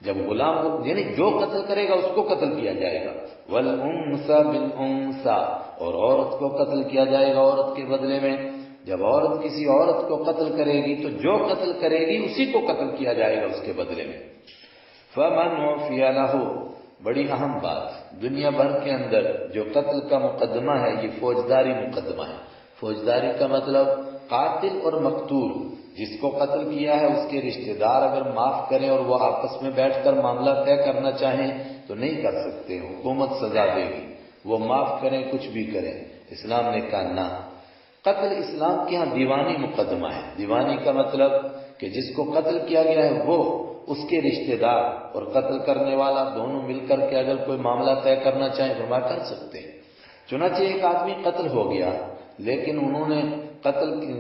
جب غلام یعنی جو قتل کرے گا اس کو قتل کیا جائے گا۔ والانثى بالانثى، اور عورت کو قتل کیا جائے گا عورت کے بدلے میں۔ جب عورت کسی عورت کو قتل کرے گی تو جو قتل کرے گی اسی کو قتل کیا جائے گا اس کے بدلے میں۔ فمن عفی لہ، بڑی اہم بات، دنیا بھر کے اندر جو قتل کا مقدمہ ہے یہ فوجداری مقدمہ ہے۔ فوجداری کا مطلب قاتل اور مقتول، جس کو قتل کیا ہے اس کے رشتہ دار اگر معاف کریں اور وہ آپس میں بیٹھ کر معاملہ طے کرنا چاہیں تو نہیں کر سکتے، حکومت سزا دے گی، وہ معاف کریں کچھ بھی کریں۔ اسلام نے کہا نہ، قتل اسلام کے ہاں دیوانی مقدمہ ہے۔ دیوانی کا مطلب کہ جس کو قتل کیا گیا ہے وہ، اس کے رشتہ دار اور قتل کرنے والا دونوں مل کر کے اگر کوئی معاملہ طے کرنا چاہیں فرمایا کر سکتے ہیں۔ چنانچہ ایک آدمی قتل ہو گیا لیکن انہوں نے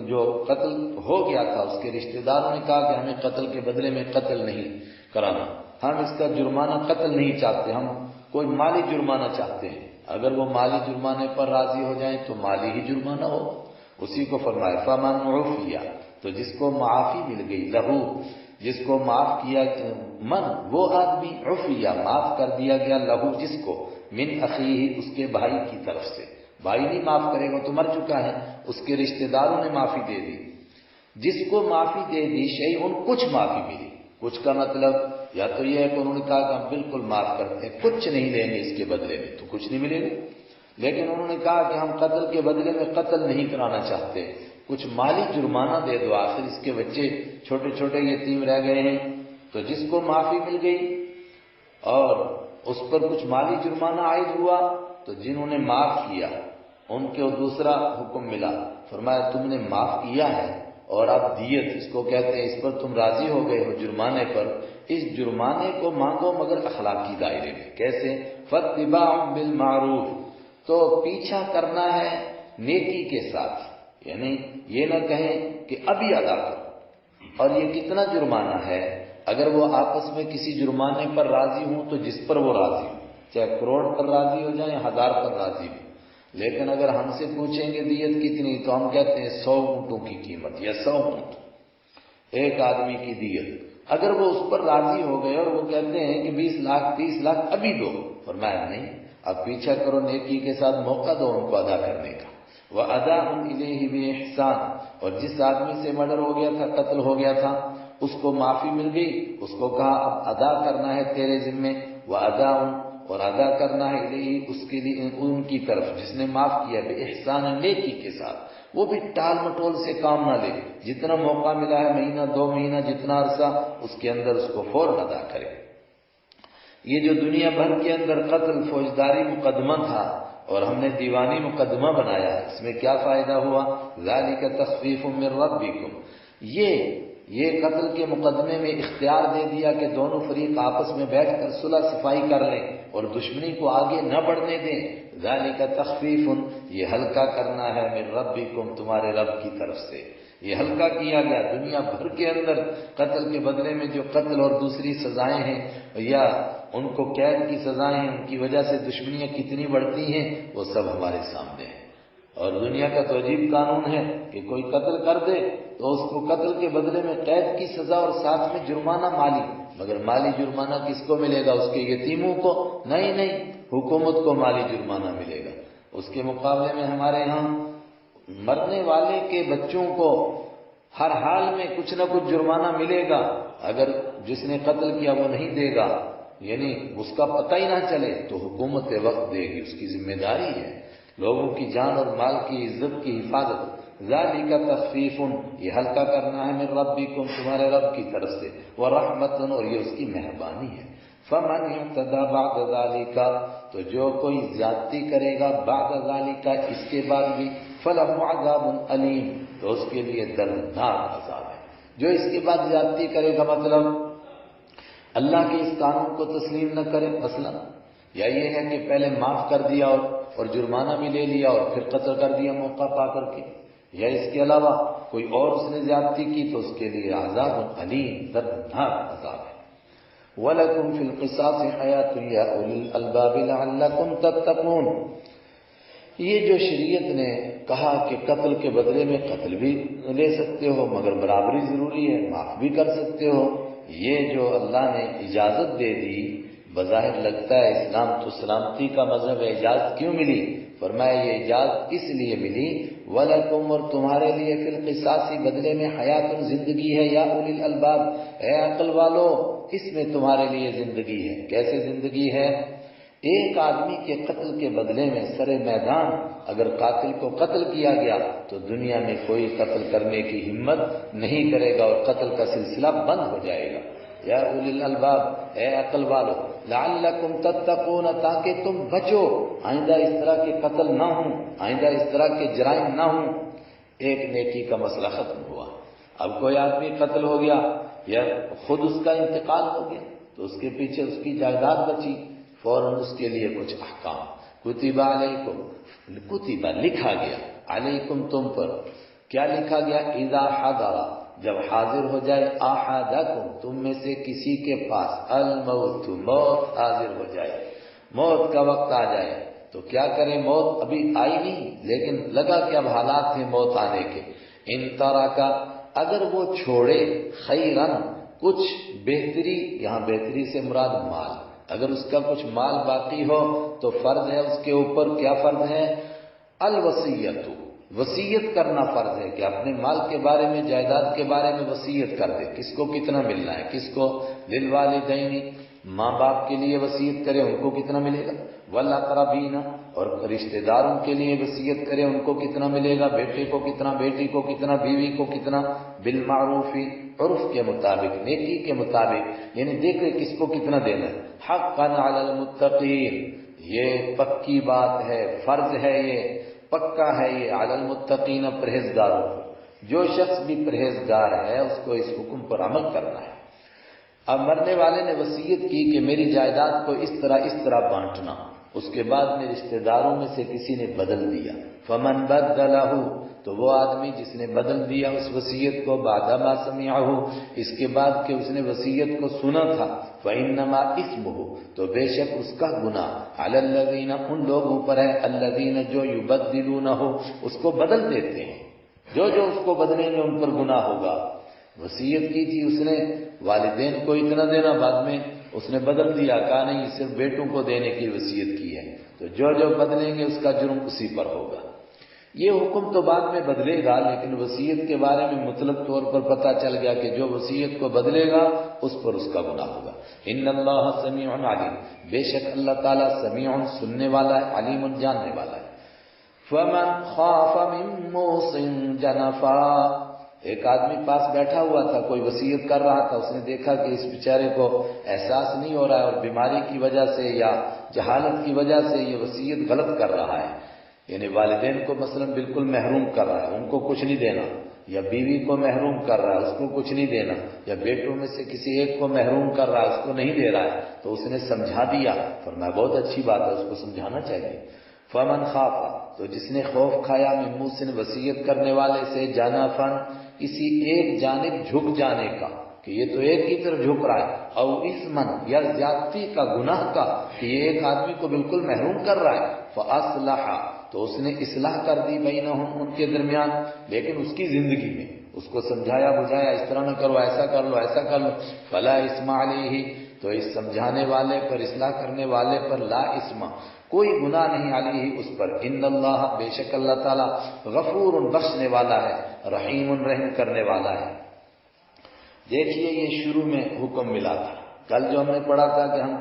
جو قتل ہو گیا تھا اس کے رشتہ داروں نے کہا کہ ہمیں قتل کے بدلے میں قتل نہیں کرانا، ہم اس کا جرمانہ قتل نہیں چاہتے، ہم کوئی مالی جرمانہ چاہتے ہیں۔ اگر وہ مالی جرمانے پر راضی ہو جائیں تو مالی ہی جرمانہ ہو، اسی کو فرمایا فمن عفی، تو جس کو معافی مل گئی، لہو جس کو معاف کیا، من وہ آدمی، عفیہ معاف کر دیا گیا، لہو جس کو، من اخیہ اس کے بھائی کی طرف سے۔ بھائی نہیں معاف کرے گا تو مر چکا ہے، اس کے رشتہ داروں نے معافی دے دی، جس کو معافی دے دی شیئن کچھ معافی ملی۔ کچھ کا مطلب یا تو یہ ہے کہ انہوں نے کہا کہ ہم بالکل معاف کرتے ہیں، کچھ نہیں لیں گے اس کے بدلے میں، تو کچھ نہیں ملے گا۔ لیکن انہوں نے کہا کہ ہم قتل کے بدلے میں قتل نہیں کرانا چاہتے، کچھ مالی جرمانہ دے دو، آخر اس کے بچے چھوٹے چھوٹے یتیم رہ گئے ہیں۔ تو جس کو معافی مل گئی اور اس پر کچھ مالی جرمانہ عائد ہوا تو جنہوں نے معاف کیا ان کو دوسرا حکم ملا، فرمایا تم نے معاف کیا ہے اور اب دیت اس کو کہتے ہیں، اس پر تم راضی ہو گئے ہو جرمانے پر، اس جرمانے کو مانگو مگر اخلاقی دائرے میں۔ کیسے؟ فاتباع بالمعروف، تو پیچھا کرنا ہے نیکی کے ساتھ، یعنی یہ نہ کہیں کہ ابھی ادا کرو۔ اور یہ کتنا جرمانہ ہے؟ اگر وہ آپس میں کسی جرمانے پر راضی ہوں تو جس پر وہ راضی ہوں، چاہے کروڑ پر راضی ہو جائیں 1000 پر راضی ہو، لیکن اگر ہم سے پوچھیں گے دیت کتنی تو ہم کہتے ہیں 100 اونٹوں کی قیمت یا 100 اونٹ ایک آدمی کی دیت۔ اگر وہ اس پر راضی ہو گئے اور وہ کہتے ہیں کہ 20 لاکھ 30 لاکھ ابھی دو، فرمایا نہیں، اب پیچھا کرو، نیکی کے ساتھ موقع دو ان کو ادا کرنے کا۔ وَأَدَاءٌ إِلَيْهِ بِإِحْسَانٍ، اور جس آدمی سے مرڈر ہو گیا تھا، قتل ہو گیا تھا، اس کو معافی مل گئی، اس کو کہا اب ادا کرنا ہے تیرے ذمے، وَأَدَاءٌ، اور ادا کرنا ہے الیہ، اس کے لیے، ان کی طرف جس نے معاف کیا، بِإِحْسَانٍ، نیکی کے ساتھ، وہ بھی ٹال مٹول سے کام نہ لے، جتنا موقع ملا ہے، مہینہ 2 مہینہ جتنا عرصہ، اس کے اندر اس کو فوراً ادا کرے۔ یہ جو دنیا بھر کے اندر قتل فوجداری مقدمہ تھا اور ہم نے دیوانی مقدمہ بنایا، اس میں کیا فائدہ ہوا؟ ذالک تخفیف من ربکم، یہ قتل کے مقدمے میں اختیار دے دیا کہ دونوں فریق آپس میں بیٹھ کر صلح صفائی کر لیں اور دشمنی کو آگے نہ بڑھنے دیں۔ ذالک تخفیف، یہ ہلکا کرنا ہے، من ربکم، تمہارے رب کی طرف سے یہ ہلکا کیا گیا۔ دنیا بھر کے اندر قتل کے بدلے میں جو قتل اور دوسری سزائیں ہیں یا ان کو قید کی سزائیں ہیں، ان کی وجہ سے دشمنیاں کتنی بڑھتی ہیں، وہ سب ہمارے سامنے ہیں۔ اور دنیا کا تو عجیب قانون ہے کہ کوئی قتل کر دے تو اس کو قتل کے بدلے میں قید کی سزا اور ساتھ میں جرمانہ مالی، مگر مالی جرمانہ کس کو ملے گا؟ اس کے یتیموں کو؟ نہیں، حکومت کو مالی جرمانہ ملے گا۔ اس کے مقابلے میں ہمارے ہاں مرنے والے کے بچوں کو ہر حال میں کچھ نہ کچھ جرمانہ ملے گا، اگر جس نے قتل کیا وہ نہیں دے گا، یعنی اس کا پتہ ہی نہ چلے، تو حکومت وقت دے گی، اس کی ذمہ داری ہے لوگوں کی جان اور مال کی عزت کی حفاظت۔ ذالک تخفیف، یہ ہلکا کرنا ہے، من ربکم، تمہارے رب کی طرف سے، ورحمۃ، اور یہ اس کی مہربانی ہے۔ فمن اعتدی بعد ذالک، تو جو کوئی زیادتی کرے گا بعد ذالک، اس کے بعد بھی، فلہ عذاب علیم، تو اس کے لیے دردناک عذاب ہے۔ جو اس کے بعد زیادتی کرے گا، مطلب اللہ کے اس قانون کو تسلیم نہ کرے، مثلا یا یہ ہے کہ پہلے معاف کر دیا اور جرمانہ بھی لے لیا اور پھر قتل کر دیا موقع پا کر کے، یا اس کے علاوہ کوئی اور اس نے زیادتی کی، تو اس کے لیے عذاب علیم، دردناک عذاب ہے۔ وَلَكُمْ فِي الْقِصَاصِ حَيَاةٌ يَا أُولِي الْأَلْبَابِ لَعَلَّكُمْ تَتَّقُونَ، یہ جو شریعت نے کہا کہ قتل کے بدلے میں قتل بھی لے سکتے ہو مگر برابری ضروری ہے، معاف بھی کر سکتے ہو، یہ جو اللہ نے اجازت دے دی، بظاہر لگتا ہے اسلام تو سلامتی کا مذہب ہے، اجازت کیوں ملی؟ فرمایا یہ اجازت اس لیے ملی، وَلَكُمْ، اور تمہارے لیے، فی القصاص، بدلے میں، حیات، زندگی ہے، یا اولی الالباب، اے عقل والو، اس میں تمہارے لیے زندگی ہے۔ کیسے زندگی ہے؟ ایک آدمی کے قتل کے بدلے میں سر میدان اگر قاتل کو قتل کیا گیا تو دنیا میں کوئی قتل کرنے کی ہمت نہیں کرے گا اور قتل کا سلسلہ بند ہو جائے گا۔ یا اولی الالباب، اے عقل والو، لعلکم تتقون، تاکہ تم بچو، آئندہ اس طرح کے قتل نہ ہوں، آئندہ اس طرح کے جرائم نہ ہوں۔ ایک نیکی کا مسئلہ ختم ہوا۔ اب کوئی آدمی قتل ہو گیا یا خود اس کا انتقال ہو گیا تو اس کے پیچھے اس کی جائیداد بچی، فوراً اس کے لیے کچھ احکام، کتب علیکم، کتبہ، لکھا گیا، علیکم، تم پر، کیا لکھا گیا؟ اذا حضر، جب حاضر ہو جائے، احدکم، تم میں سے کسی کے پاس، الموت، موت حاضر ہو جائے، موت کا وقت آ جائے، تو کیا کرے؟ موت ابھی آئی نہیں لیکن لگا کہ اب حالات ہیں موت آنے کے، ان ترکا، اگر وہ چھوڑے، خیرن، کچھ بہتری، یہاں بہتری سے مراد مال، اگر اس کا کچھ مال باقی ہو تو فرض ہے اس کے اوپر، کیا فرض ہے؟ الوصیت، وصیت کرنا فرض ہے کہ اپنے مال کے بارے میں، جائیداد کے بارے میں وصیت کر دے، کس کو کتنا ملنا ہے، کس کو، للوالدین، ماں باپ کے لیے وصیت کرے، ان کو کتنا ملے گا، والاقربین، اور رشتہ داروں کے لیے وصیت کرے، ان کو کتنا ملے گا، بیٹے کو کتنا، بیٹی کو کتنا، بیوی کو کتنا، بالمعروف، عرف کے مطابق، نیکی کے مطابق، یعنی دیکھے کس کو کتنا دینا ہے۔ حقا علی المتقین، یہ پکی بات ہے، فرض ہے، یہ پکا ہے، یہ علی المتقین، پرہیزگاروں کو، جو شخص بھی پرہیزگار ہے اس کو اس حکم پر عمل کرنا ہے۔ اب مرنے والے نے وصیت کی کہ میری جائیداد کو اس طرح بانٹنا، اس کے بعد میں رشتہ داروں میں سے کسی نے بدل دیا، فمن بدلہ، تو وہ آدمی جس نے بدل دیا اس وصیت کو بعد ما سمعہ، اس کے بعد کہ اس نے وصیت کو سنا تھا، فإنما اسمہ، تو بے شک اس کا گناہ، علی الذین، ان لوگوں پر ہے، الذین جو یبدلونہ، اس کو بدل دیتے ہیں، جو اس کو بدلیں گے ان پر گناہ ہوگا۔ وصیت کی تھی اس نے والدین کو اتنا دینا، بعد میں اس نے بدل دیا، کہا نہیں صرف بیٹوں کو دینے کی وصیت کی ہے، تو جو بدلیں گے اس کا جرم اسی پر ہوگا۔ یہ حکم تو بعد میں بدلے گا، لیکن وصیت کے بارے میں مطلق طور پر پتہ چل گیا کہ جو وصیت کو بدلے گا اس پر اس کا گناہ ہوگا۔ ان اللہ سمیع علیم، بے شک اللہ تعالیٰ سمیع، سننے والا ہے، علیم، جاننے والا ہے۔ فمن خاف من موص جنفا، ایک آدمی پاس بیٹھا ہوا تھا، کوئی وصیت کر رہا تھا، اس نے دیکھا کہ اس بیچارے کو احساس نہیں ہو رہا ہے اور بیماری کی وجہ سے یا جہالت کی وجہ سے یہ وصیت غلط کر رہا ہے، یعنی والدین کو مثلا بالکل محروم کر رہا ہے، ان کو کچھ نہیں دینا، یا بیوی کو محروم کر رہا ہے، اس کو کچھ نہیں دینا، یا بیٹوں میں سے کسی ایک کو محروم کر رہا ہے، اس کو نہیں دے رہا ہے، تو اس نے سمجھا دیا، فرمایا بہت اچھی بات ہے، اس کو سمجھانا چاہیے۔ فمن خافا، تو جس نے خوف کھایا، من موصٍ، وصیت کرنے والے سے، جنفاً، کسی ایک جانب جھک جانے کا، کہ یہ تو ایک ہی طرف جھک رہا ہے، او اثمن، یا زیادتی کا، گناہ کا، کہ یہ ایک آدمی کو بالکل محروم کر رہا ہے، فاصلح، تو اس نے اصلاح کر دی، بینہم، ان کے درمیان، لیکن اس کی زندگی میں اس کو سمجھایا بجھایا، اس طرح نہ کرو، ایسا کر لو، ایسا کر لو، فلا اثم علیہ، تو اس سمجھانے والے پر، اصلاح کرنے والے پر، لا اثم، کوئی گناہ نہیں، علیہ، اس پر، ان اللہ، بے شک اللہ تعالی، غفور، بخشنے والا ہے، رحیم، رحم کرنے والا ہے۔ دیکھیے یہ شروع میں حکم ملا تھا، کل جو ہم نے پڑھا تھا کہ ہم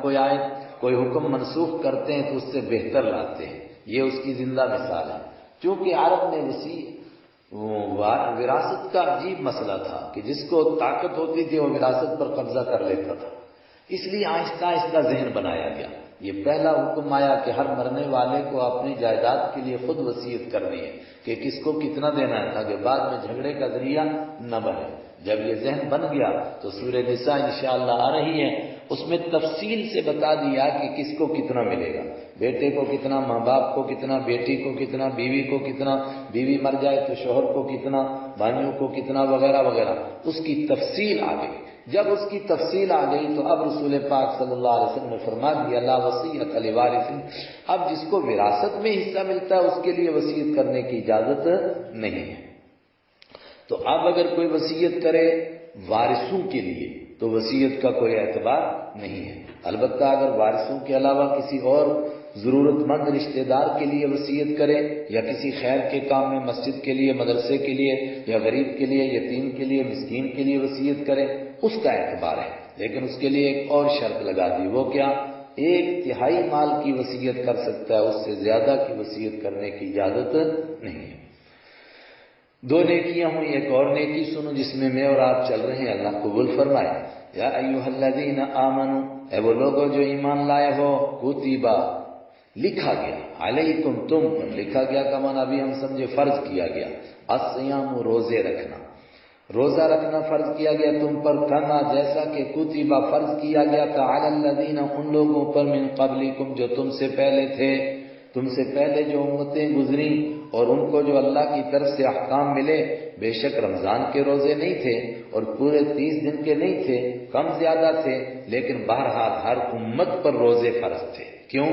کوئی حکم منسوخ کرتے ہیں تو اس سے بہتر لاتے ہیں، یہ اس کی زندہ مثال ہے۔ چونکہ عرب میں وراثت کا عجیب مسئلہ تھا کہ جس کو طاقت ہوتی تھی وہ وراثت پر قبضہ کر لیتا تھا، اس لیے آہستہ آہستہ ذہن بنایا گیا۔ یہ پہلا حکم آیا کہ ہر مرنے والے کو اپنی جائیداد کے لیے خود وصیت کرنی ہے کہ کس کو کتنا دینا ہے، تاکہ بعد میں جھگڑے کا ذریعہ نہ بنے۔ جب یہ ذہن بن گیا تو سورہ نساء انشاءاللہ آ رہی ہے، اس میں تفصیل سے بتا دیا کہ کس کو کتنا ملے گا، بیٹے کو کتنا، ماں باپ کو کتنا، بیٹی کو کتنا، بیوی کو کتنا، بیوی مر جائے تو شوہر کو کتنا، بھائیوں کو کتنا، وغیرہ وغیرہ، اس کی تفصیل آ گئی۔ جب اس کی تفصیل آ گئی تو اب رسول پاک صلی اللہ علیہ وسلم نے فرما دیا، لا وصیۃ لوارث، اب جس کو وراثت میں حصہ ملتا ہے اس کے لیے وصیت کرنے کی اجازت نہیں ہے۔ تو اب اگر کوئی وصیت کرے وارثوں کے لیے تو وصیت کا کوئی اعتبار نہیں ہے، البتہ اگر وارثوں کے علاوہ کسی اور ضرورت مند رشتہ دار کے لیے وصیت کرے، یا کسی خیر کے کام میں، مسجد کے لیے، مدرسے کے لیے، یا غریب کے لیے، یتیم کے لیے، مسکین کے لیے وصیت کرے، اس کا اعتبار ہے، لیکن اس کے لیے ایک اور شرط لگا دی، وہ کیا؟ 1/3 مال کی وصیت کر سکتا ہے، اس سے زیادہ کی وصیت کرنے کی اجازت نہیں ہے۔ 2 نیکیاں ہوئی، ایک اور نیکی سنو جس میں میں اور آپ چل رہے ہیں، اللہ قبول فرمائے۔ یا ایھا الذین آمنوا، اے وہ لوگوں جو ایمان لائے ہو، کتبا، لکھا گیا، علیکم، تم پر، لکھا گیا کا معنی ابھی ہم سمجھے فرض کیا گیا، الصیام، روزے رکھنا، روزہ رکھنا فرض کیا گیا تم پر، کما، جیسا کہ کتبا، فرض کیا گیا تھا، علی الذین، ان لوگوں پر، من قبلکم، جو تم سے پہلے تھے، تم سے پہلے جو امتیں گزری اور ان کو جو اللہ کی طرف سے احکام ملے، بے شک رمضان کے روزے نہیں تھے اور پورے 30 دن کے نہیں تھے، کم زیادہ تھے، لیکن بہرحال ہر امت پر روزے فرض تھے۔ کیوں؟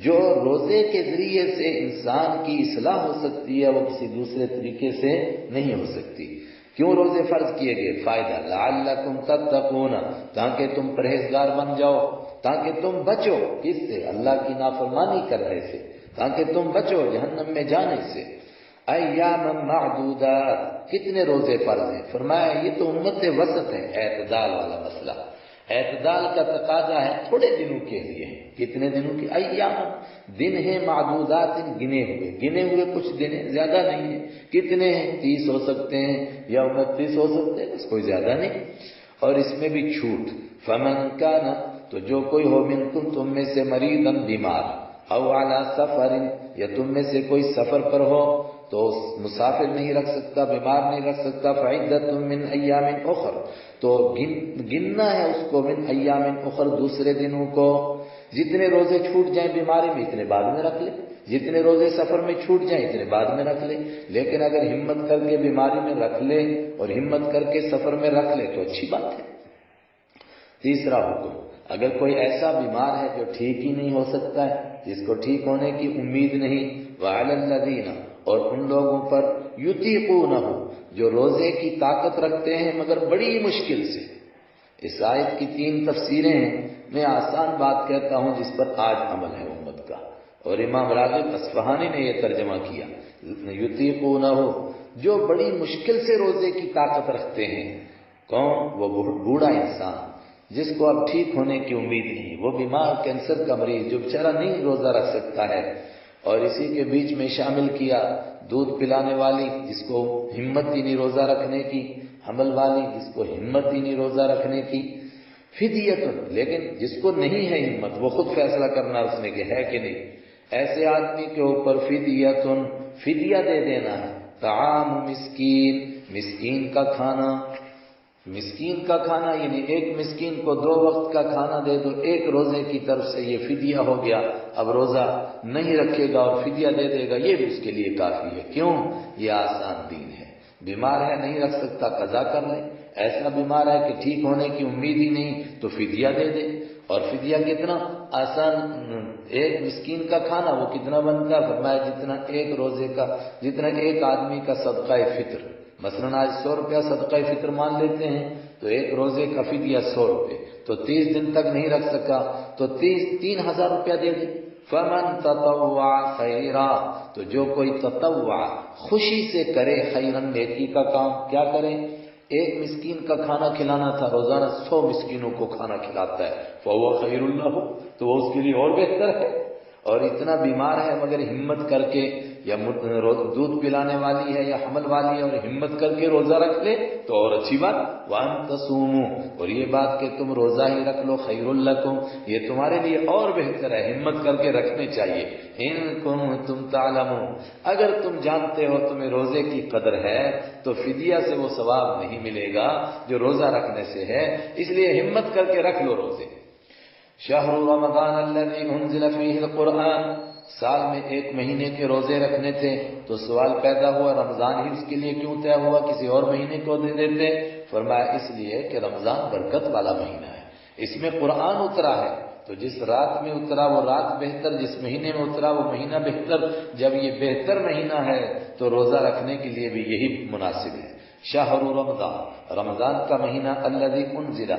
جو روزے کے ذریعے سے انسان کی اصلاح ہو سکتی ہے وہ کسی دوسرے طریقے سے نہیں ہو سکتی۔ کیوں روزے فرض کیے گئے؟ فائدہ، لعلکم تتقون، تاکہ تم پرہیزگار بن جاؤ، تاکہ تم بچو، کس سے؟ اللہ کی نافرمانی کرنے سے، تاکہ تم بچو جہنم میں جانے سے۔ ایام معدودات، کتنے روزے فرض ہیں؟ فرمایا یہ تو امت وسط ہے، اعتدال والا مسئلہ، اعتدال کا تقاضا ہے، تھوڑے دنوں کے لیے، کتنے دنوں کے؟ ایام، دن ہیں، معدودات، گنے ہوئے کچھ دن ہیں، زیادہ نہیں ہیں۔ کتنے ہیں؟ 30 ہو سکتے ہیں یا 29 ہو سکتے ہیں، بس کوئی زیادہ نہیں۔ اور اس میں بھی چھوٹ، فمن کان، تو جو کوئی ہو، منکم، تم میں سے، مریضاً، بیمار، او علی سفر، یا تم میں سے کوئی سفر پر ہو تو مسافر نہیں رکھ سکتا، بیمار نہیں رکھ سکتا، فعدۃ من ایام اخر، تو گننا ہے اس کو، من ایام اخر، دوسرے دنوں کو، جتنے روزے چھوٹ جائیں بیماری میں اتنے بعد میں رکھ لے، جتنے روزے سفر میں چھوٹ جائیں اتنے بعد میں رکھ لے، لیکن اگر ہمت کر کے بیماری میں رکھ لے اور ہمت کر کے سفر میں رکھ لے تو اچھی بات ہے۔ تیسرا حکم، اگر کوئی ایسا بیمار ہے جو ٹھیک ہی نہیں ہو سکتا ہے، جس کو ٹھیک ہونے کی امید نہیں، وَعَلَى الَّذِينَ، اور ان لوگوں پر يُطِيقُونَهُ، جو روزے کی طاقت رکھتے ہیں مگر بڑی مشکل سے۔ اس آیت کی 3 تفسیریں ہیں، میں آسان بات کہتا ہوں جس پر آج عمل ہے امت کا، اور امام راغب اصفہانی نے یہ ترجمہ کیا، يُطِيقُونَهُ، جو بڑی مشکل سے روزے کی طاقت رکھتے ہیں۔ کون؟ وہ بوڑھا انسان جس کو اب ٹھیک ہونے کی امید نہیں، وہ بیمار کینسر کا مریض جو بیچارہ نہیں روزہ رکھ سکتا ہے، اور اسی کے بیچ میں شامل کیا دودھ پلانے والی جس کو ہمت ہی نہیں روزہ رکھنے کی، حمل والی جس کو ہمت ہی نہیں روزہ رکھنے کی، فدیتن، لیکن جس کو نہیں ہے ہمت وہ خود فیصلہ کرنا اس نے کہ ہے کہ نہیں، ایسے آدمی کے اوپر فدیتن، فدیہ دے دینا ہے، طعام مسکین، مسکین کا کھانا، مسکین کا کھانا یعنی ایک مسکین کو 2 وقت کا کھانا دے دو، ایک روزے کی طرف سے یہ فدیہ ہو گیا، اب روزہ نہیں رکھے گا اور فدیہ دے دے گا، یہ بھی اس کے لیے کافی ہے۔ کیوں؟ یہ آسان دین ہے، بیمار ہے نہیں رکھ سکتا قضا کر لے، ایسا بیمار ہے کہ ٹھیک ہونے کی امید ہی نہیں تو فدیہ دے دے، اور فدیہ کتنا آسان، ایک مسکین کا کھانا وہ کتنا بنتا ہے؟ فرمایا جتنا ایک روزے کا، جتنا ایک آدمی کا صدقہ فطر، مثلاً آج 100 روپیہ صدقہ فطر مان لیتے ہیں تو ایک روزے کا فدیہ 100 روپے، تو 30 دن تک نہیں رکھ سکا تو 3000 روپیہ دے دے۔ فمن تطوع خیرا، تو جو کوئی تطوع خوشی سے کرے، خیرن نیکی کا کام، کیا کرے؟ ایک مسکین کا کھانا کھلانا تھا، روزانہ 100 مسکینوں کو کھانا کھلاتا ہے، فهو خیر له، تو وہ اس کے لیے اور بہتر ہے۔ اور اتنا بیمار ہے مگر ہمت کر کے، یا دودھ پلانے والی ہے یا حمل والی ہے اور ہمت کر کے روزہ رکھ لے تو اور اچھی بات، وَأَن تَصُومُوا، اور یہ بات کہ تم روزہ ہی رکھ لو، خیر لکم، یہ تمہارے لیے اور بہتر ہے، ہمت کر کے رکھنے چاہیے۔ ان کنتم تعلمون، اگر تم جانتے ہو تمہیں روزے کی قدر ہے تو فدیہ سے وہ ثواب نہیں ملے گا جو روزہ رکھنے سے ہے، اس لیے ہمت کر کے رکھ لو روزے۔ شہر رمضان الذی انزل فیہ القرآن، سال میں 1 مہینے کے روزے رکھنے تھے، تو سوال پیدا ہوا رمضان ہی اس کے لیے کیوں طے ہوا، کسی اور مہینے کو دے دیتے؟ فرمایا اس لیے کہ رمضان برکت والا مہینہ ہے، اس میں قرآن اترا ہے، تو جس رات میں اترا وہ رات بہتر، جس مہینے میں اترا وہ مہینہ بہتر، جب یہ بہتر مہینہ ہے تو روزہ رکھنے کے لیے بھی یہی مناسب ہے۔ شہر رمضان، رمضان کا مہینہ، الذی انزل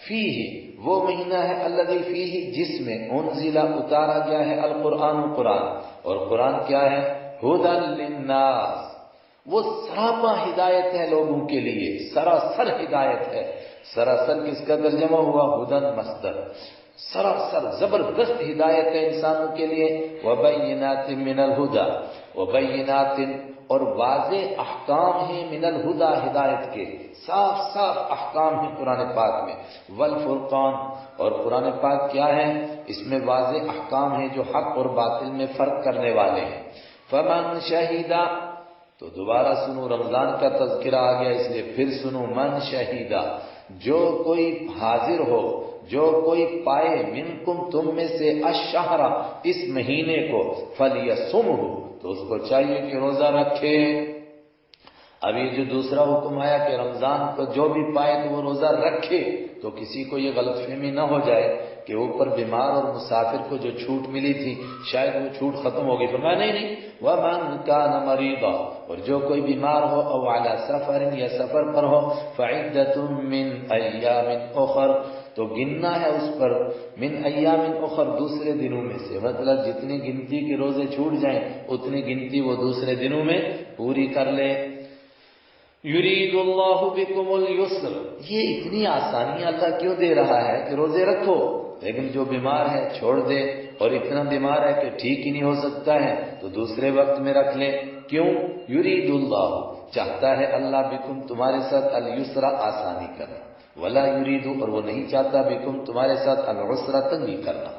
فیہ، وہ مہینہ ہے الذی فیہ جس میں انزل اتارا گیا ہے القرآن، قرآن، اور قرآن کیا ہے؟ ھدی للناس، وہ سراپا ہدایت ہے لوگوں کے لیے، سراسر ہدایت ہے۔ سراسر کس کا ترجمہ ہوا؟ ھدی مصدر، سراسر زبردست ہدایت ہے انسانوں کے لیے۔ وبینات من الہدی، وبینات، اور واضح احکام ہیں، من الہدی، ہدایت کے صاف صاف احکام ہیں قرآن پاک میں، والفرقان، اور قرآن پاک کیا ہے؟ اس میں واضح احکام ہیں جو حق اور باطل میں فرق کرنے والے ہیں۔ فمن شہیدہ، تو دوبارہ سنو، رمضان کا تذکرہ آ گیا اس لیے پھر سنو، من شہیدہ، جو کوئی حاضر ہو، جو کوئی پائے، منکم، تم میں سے، الشہر، اس مہینے کو، فلیصمہ، تو اس کو چاہیے کہ روزہ رکھے۔ اب یہ جو دوسرا حکم آیا کہ رمضان کو جو بھی پائے تو وہ روزہ رکھے، تو کسی کو یہ غلط فہمی نہ ہو جائے کہ اوپر بیمار اور مسافر کو جو چھوٹ ملی تھی شاید وہ چھوٹ ختم ہوگی، فرمایا نہیں، وَمَنْ كَانَ مَرِيضًا، اور جو کوئی بیمار ہو، او عَلَى سَفَرٍ، یا سفر پر ہو، فَعِدَّةٌ مِّنْ أَيَّامٍ أُخَرَ، تو گننا ہے اس پر، من ایام اخر، دوسرے دنوں میں سے، مطلب جتنی گنتی کے روزے چھوٹ جائیں اتنی گنتی وہ دوسرے دنوں میں پوری کر لے۔ یرید اللہ بکم اليسر، یہ اتنی آسانیاں اللہ کیوں دے رہا ہے کہ روزے رکھو، لیکن جو بیمار ہے چھوڑ دے، اور اتنا بیمار ہے کہ ٹھیک ہی نہیں ہو سکتا ہے تو دوسرے وقت میں رکھ لے۔ کیوں؟ یرید اللہ، چاہتا ہے اللہ، بکم، تمہارے ساتھ، اليسر، آسانی کرنا، ولا یرید، اور وہ نہیں چاہتا، بکم، تمہارے ساتھ، العسر، تنگی کرنا۔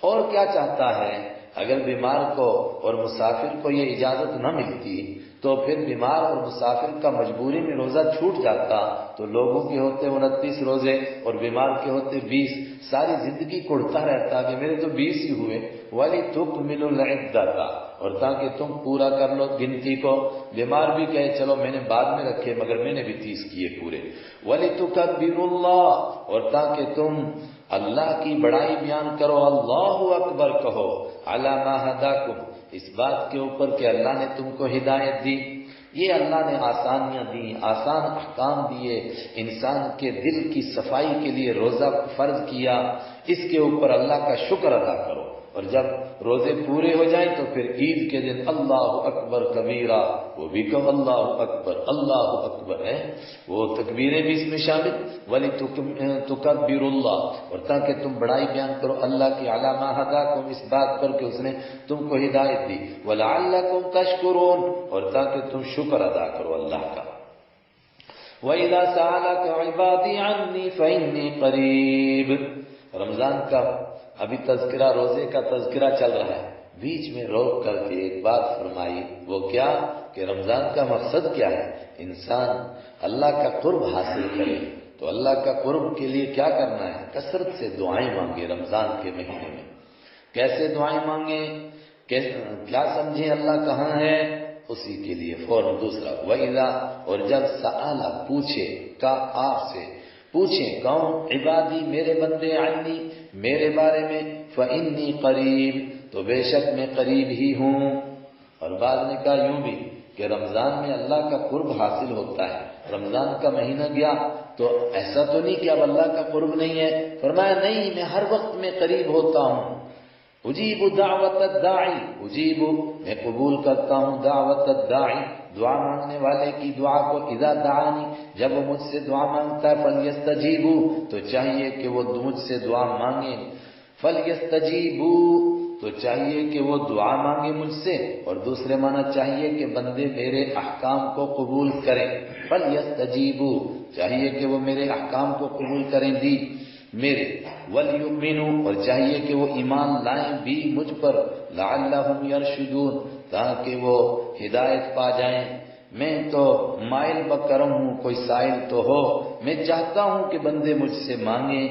اور کیا چاہتا ہے؟ اگر بیمار کو اور مسافر کو یہ اجازت نہ ملتی تو پھر بیمار اور مسافر کا مجبوری میں روزہ چھوٹ جاتا تو لوگوں کے ہوتے 29 روزے اور بیمار کے ہوتے 20، ساری زندگی کڑتا رہتا کہ میرے تو 20 ہی ہوئے۔ وَلِتُكْمِلُوا الْعِدَّةَ، اور تاکہ تم پورا کر لو گنتی کو۔ بیمار بھی کہے چلو میں نے بعد میں رکھے مگر میں نے بھی 30 کیے پورے۔ وَلِتُكَبِّرُوا اللَّهَ، اور تاکہ تم اللہ کی بڑائی بیان کرو، اللہ اکبر کہو، عَلَى مَا هَدَاكُمْ، اس بات کے اوپر کہ اللہ نے تم کو ہدایت دی۔ یہ اللہ نے آسانیاں دی، آسان احکام دیے، انسان کے دل کی صفائی کے لیے روزہ فرض کیا، اس کے اوپر اللہ کا شکر ادا کرو۔ اور جب روزے پورے ہو جائیں تو پھر عید کے دن اللہ اکبر کبیرہ، وہ بھی کہو اللہ اکبر ہے، وہ تکبیریں بھی اس میں شامل۔ وَلِتُكَبِّرُوا اللَّهَ، اور تاکہ تم بڑائی بیان کرو اللہ کی، عَلَى مَا هَدَاكُمْ، اس بات پر کہ اس نے تم کو ہدایت دی، وَلَعَلَّكُمْ تَشْكُرُونَ، اور تاکہ تم شکر ادا کرو اللہ کا۔ وَإِذَا سَأَلَكَ عِبَادِي عَنِّي فَإِنِّي قَرِيبٌ، رمضان کا ابھی تذکرہ، روزے کا تذکرہ چل رہا ہے، بیچ میں روک کر کے ایک بات فرمائی، وہ کیا کہ رمضان کا مقصد کیا ہے؟ انسان اللہ کا قرب حاصل کرے، تو اللہ کا قرب کے لیے کیا کرنا ہے؟ کثرت سے دعائیں مانگے رمضان کے مہینے میں۔ کیسے دعائیں مانگیں؟ کیا سمجھیں اللہ کہاں ہے؟ اسی کے لیے فوراً دوسرا وَإِذَا، اور جب سآلہ پوچھے کا آپ سے پوچھیں کون؟ عبادی میرے بندے، عنی میرے بارے میں، فإنی قریب تو بے شک میں قریب ہی ہوں۔ اور بعد نے کہا یوں بھی کہ رمضان میں اللہ کا قرب حاصل ہوتا ہے، رمضان کا مہینہ گیا تو ایسا تو نہیں کہ اب اللہ کا قرب نہیں ہے، فرمایا نہیں، میں ہر وقت میں قریب ہوتا ہوں۔ اجیب دعوت الداعی، اجیب میں قبول کرتا ہوں، دعوت الداعی دعا مانگنے والے کی دعا کو، اذا دعانی جب وہ مجھ سے دعا مانگتا ہے، فلیستجیبوا تو چاہیے کہ وہ مجھ سے دعا مانگے، فلیستجیبوا تو چاہیے کہ وہ دعا مانگے مجھ سے، اور دوسرے معنی چاہیے کہ بندے میرے احکام کو قبول کریں، فلیستجیبوا چاہیے کہ وہ میرے احکام کو قبول کریں دی میرے، وَلْيُؤْمِنُوا اور چاہیے کہ وہ ایمان لائیں بھی مجھ پر، لَعَلَّهُمْ يَرْشُدُونَ تاکہ وہ ہدایت پا جائیں۔ میں تو مائل بکرم ہوں، کوئی سائل تو ہو، میں چاہتا ہوں کہ بندے مجھ سے مانگیں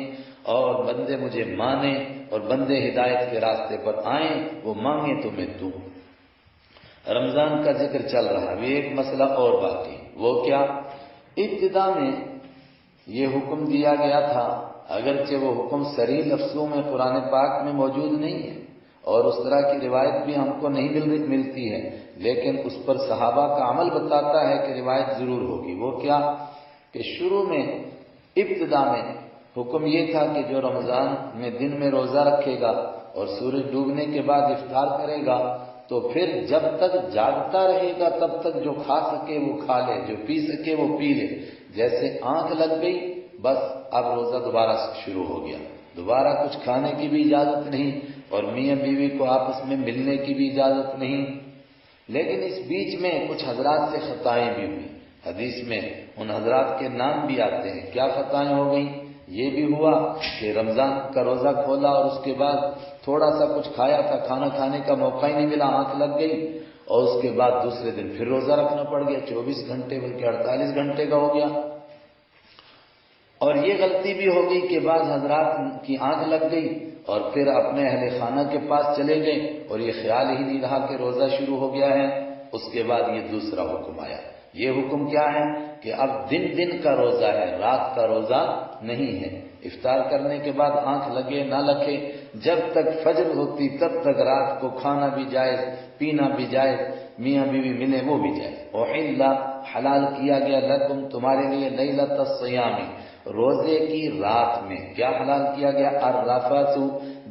اور بندے مجھے مانیں اور بندے ہدایت کے راستے پر آئیں، وہ مانگیں تو میں دوں۔ رمضان کا ذکر چل رہا ہے، ایک مسئلہ اور باقی، وہ کیا؟ ابتدا میں یہ حکم دیا گیا تھا، اگرچہ وہ حکم صریح لفظوں میں قرآن پاک میں موجود نہیں ہے اور اس طرح کی روایت بھی ہم کو نہیں ملتی ہے، لیکن اس پر صحابہ کا عمل بتاتا ہے کہ روایت ضرور ہوگی۔ وہ کیا کہ شروع میں ابتدا میں حکم یہ تھا کہ جو رمضان میں دن میں روزہ رکھے گا اور سورج ڈوبنے کے بعد افطار کرے گا تو پھر جب تک جاگتا رہے گا تب تک جو کھا سکے وہ کھا لے، جو پی سکے وہ پی لے۔ جیسے آنکھ لگ گئی بس اب روزہ دوبارہ شروع ہو گیا، دوبارہ کچھ کھانے کی بھی اجازت نہیں اور میاں بیوی کو آپس میں ملنے کی بھی اجازت نہیں۔ لیکن اس بیچ میں کچھ حضرات سے خطائیں بھی ہوئی، حدیث میں ان حضرات کے نام بھی آتے ہیں۔ کیا خطائیں ہو گئیں؟ یہ بھی ہوا کہ رمضان کا روزہ کھولا اور اس کے بعد تھوڑا سا کچھ کھایا تھا، کھانا کھانے کا موقع ہی نہیں ملا، آنکھ لگ گئی اور اس کے بعد دوسرے دن پھر روزہ رکھنا پڑ گیا، 24 گھنٹے بلکہ 48 گھنٹے کا ہو گیا۔ اور یہ غلطی بھی ہو گئی کہ بعض حضرات کی آنکھ لگ گئی اور پھر اپنے اہل خانہ کے پاس چلے گئے اور یہ خیال ہی نہیں رہا کہ روزہ شروع ہو گیا ہے۔ اس کے بعد یہ دوسرا حکم آیا۔ یہ حکم کیا ہے کہ اب دن دن کا روزہ ہے، رات کا روزہ نہیں ہے۔ افطار کرنے کے بعد آنکھ لگے نہ لگے، جب تک فجر ہوتی تب تک رات کو کھانا بھی جائز، پینا بھی جائز، میاں بیوی ملے وہ بھی جائز۔ احل حلال کیا گیا لکم تمہارے لیے لیلۃ الصیام روزے کی رات میں، کیا حلال کیا گیا؟ الرفث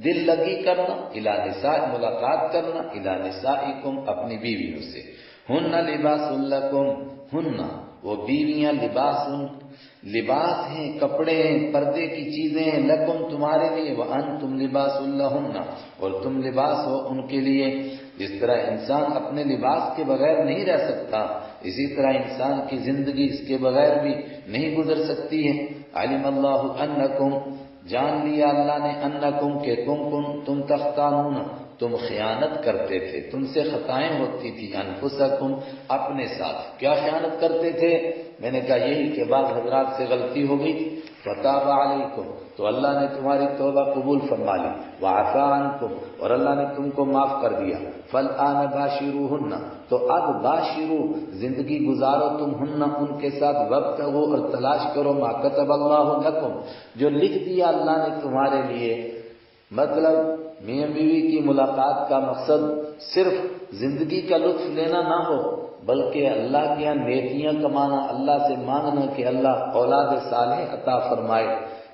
دل لگی کرنا، الی نساء ملاقات کرنا، الی نسائکم اپنی بیویوں سے، ہن لباس لکم ہن وہ بیویاں لباس ہیں، کپڑے ہیں، پردے کی چیزیں ہیں، لکم تمہارے لیے، وانتم لباس لہن اور تم لباس ہو ان کے لیے۔ جس طرح انسان اپنے لباس کے بغیر نہیں رہ سکتا، اسی طرح انسان کی زندگی اس کے بغیر بھی نہیں گزر سکتی ہے۔ علم اللہ انکم جان لیا اللہ نے، انکم کہ تم تختانون تم خیانت کرتے تھے، تم سے خطائیں ہوتی تھی، انفسکم اپنے ساتھ۔ کیا خیانت کرتے تھے؟ میں نے کہا یہی کہ بعض حضرات سے غلطی ہو گئی تھی۔ فتاب علیکم، تو اللہ نے تمہاری توبہ قبول فرما لی، وعفا عنکم، اور اللہ نے تم کو معاف کر دیا۔ فالآن باشروہن، تو اب باشرو، زندگی گزارو تم ہن ان کے ساتھ، وابتغوا، اور تلاش کرو، ما کتب اللہ لکم، جو لکھ دیا اللہ نے تمہارے لیے۔ مطلب میاں بیوی کی ملاقات کا مقصد صرف زندگی کا لطف لینا نہ ہو، بلکہ اللہ کے یہاں نیکیاں کمانا، اللہ سے مانگنا کہ اللہ اولاد صالح عطا فرمائے،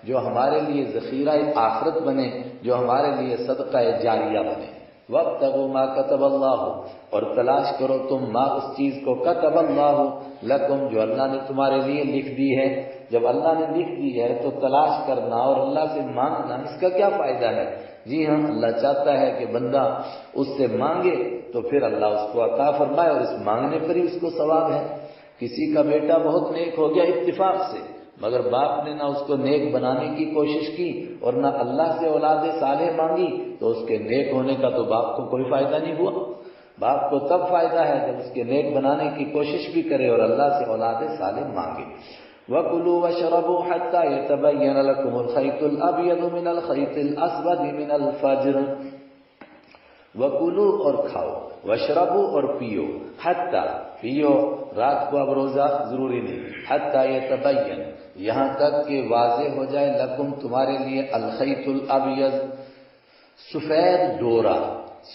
جو ہمارے لیے ذخیرہ آخرت بنے، جو ہمارے لیے صدقہ جاریہ بنے۔ وابتغوا ما کتب اللہ، اور تلاش کرو تم ما، اس چیز کو، کتب اللہ لکم، جو اللہ نے تمہارے لیے لکھ دی ہے۔ جب اللہ نے لکھ دی ہے تو تلاش کرنا اور اللہ سے مانگنا، اس کا کیا فائدہ ہے؟ جی ہاں، اللہ چاہتا ہے کہ بندہ اس سے مانگے تو پھر اللہ اس کو عطا فرمائے، اور اس مانگنے پر ہی اس کو ثواب ہے۔ کسی کا بیٹا بہت نیک ہو گیا اتفاق سے، مگر باپ نے نہ اس کو نیک بنانے کی کوشش کی اور نہ اللہ سے اولاد صالح مانگی، تو اس کے نیک ہونے کا تو باپ کو کوئی فائدہ نہیں ہوا۔ باپ کو تب فائدہ ہے جب اس کے نیک بنانے کی کوشش بھی کرے اور اللہ سے اولاد صالح مانگے۔ وَكُلُوا وَاشْرَبُوا حَتَّى يَتَبَيَّنَ لَكُمُ الْخَيْطُ الْأَبْيَضُ مِنَ الْخَيْطِ الْأَسْوَدِ مِنَ الْفَجْرِ، وَكُلُوا، اور کھاؤ، وَاشْرَبُوا، اور پیو، حَتَّى، پیو، رات کو اب روزہ ضروری نہیں، حَتَّى يَتَبَيَّنَ، یہاں تک کہ واضح ہو جائے، لکم، تمہارے لیے، الخیط الابیض، سفید ڈورا،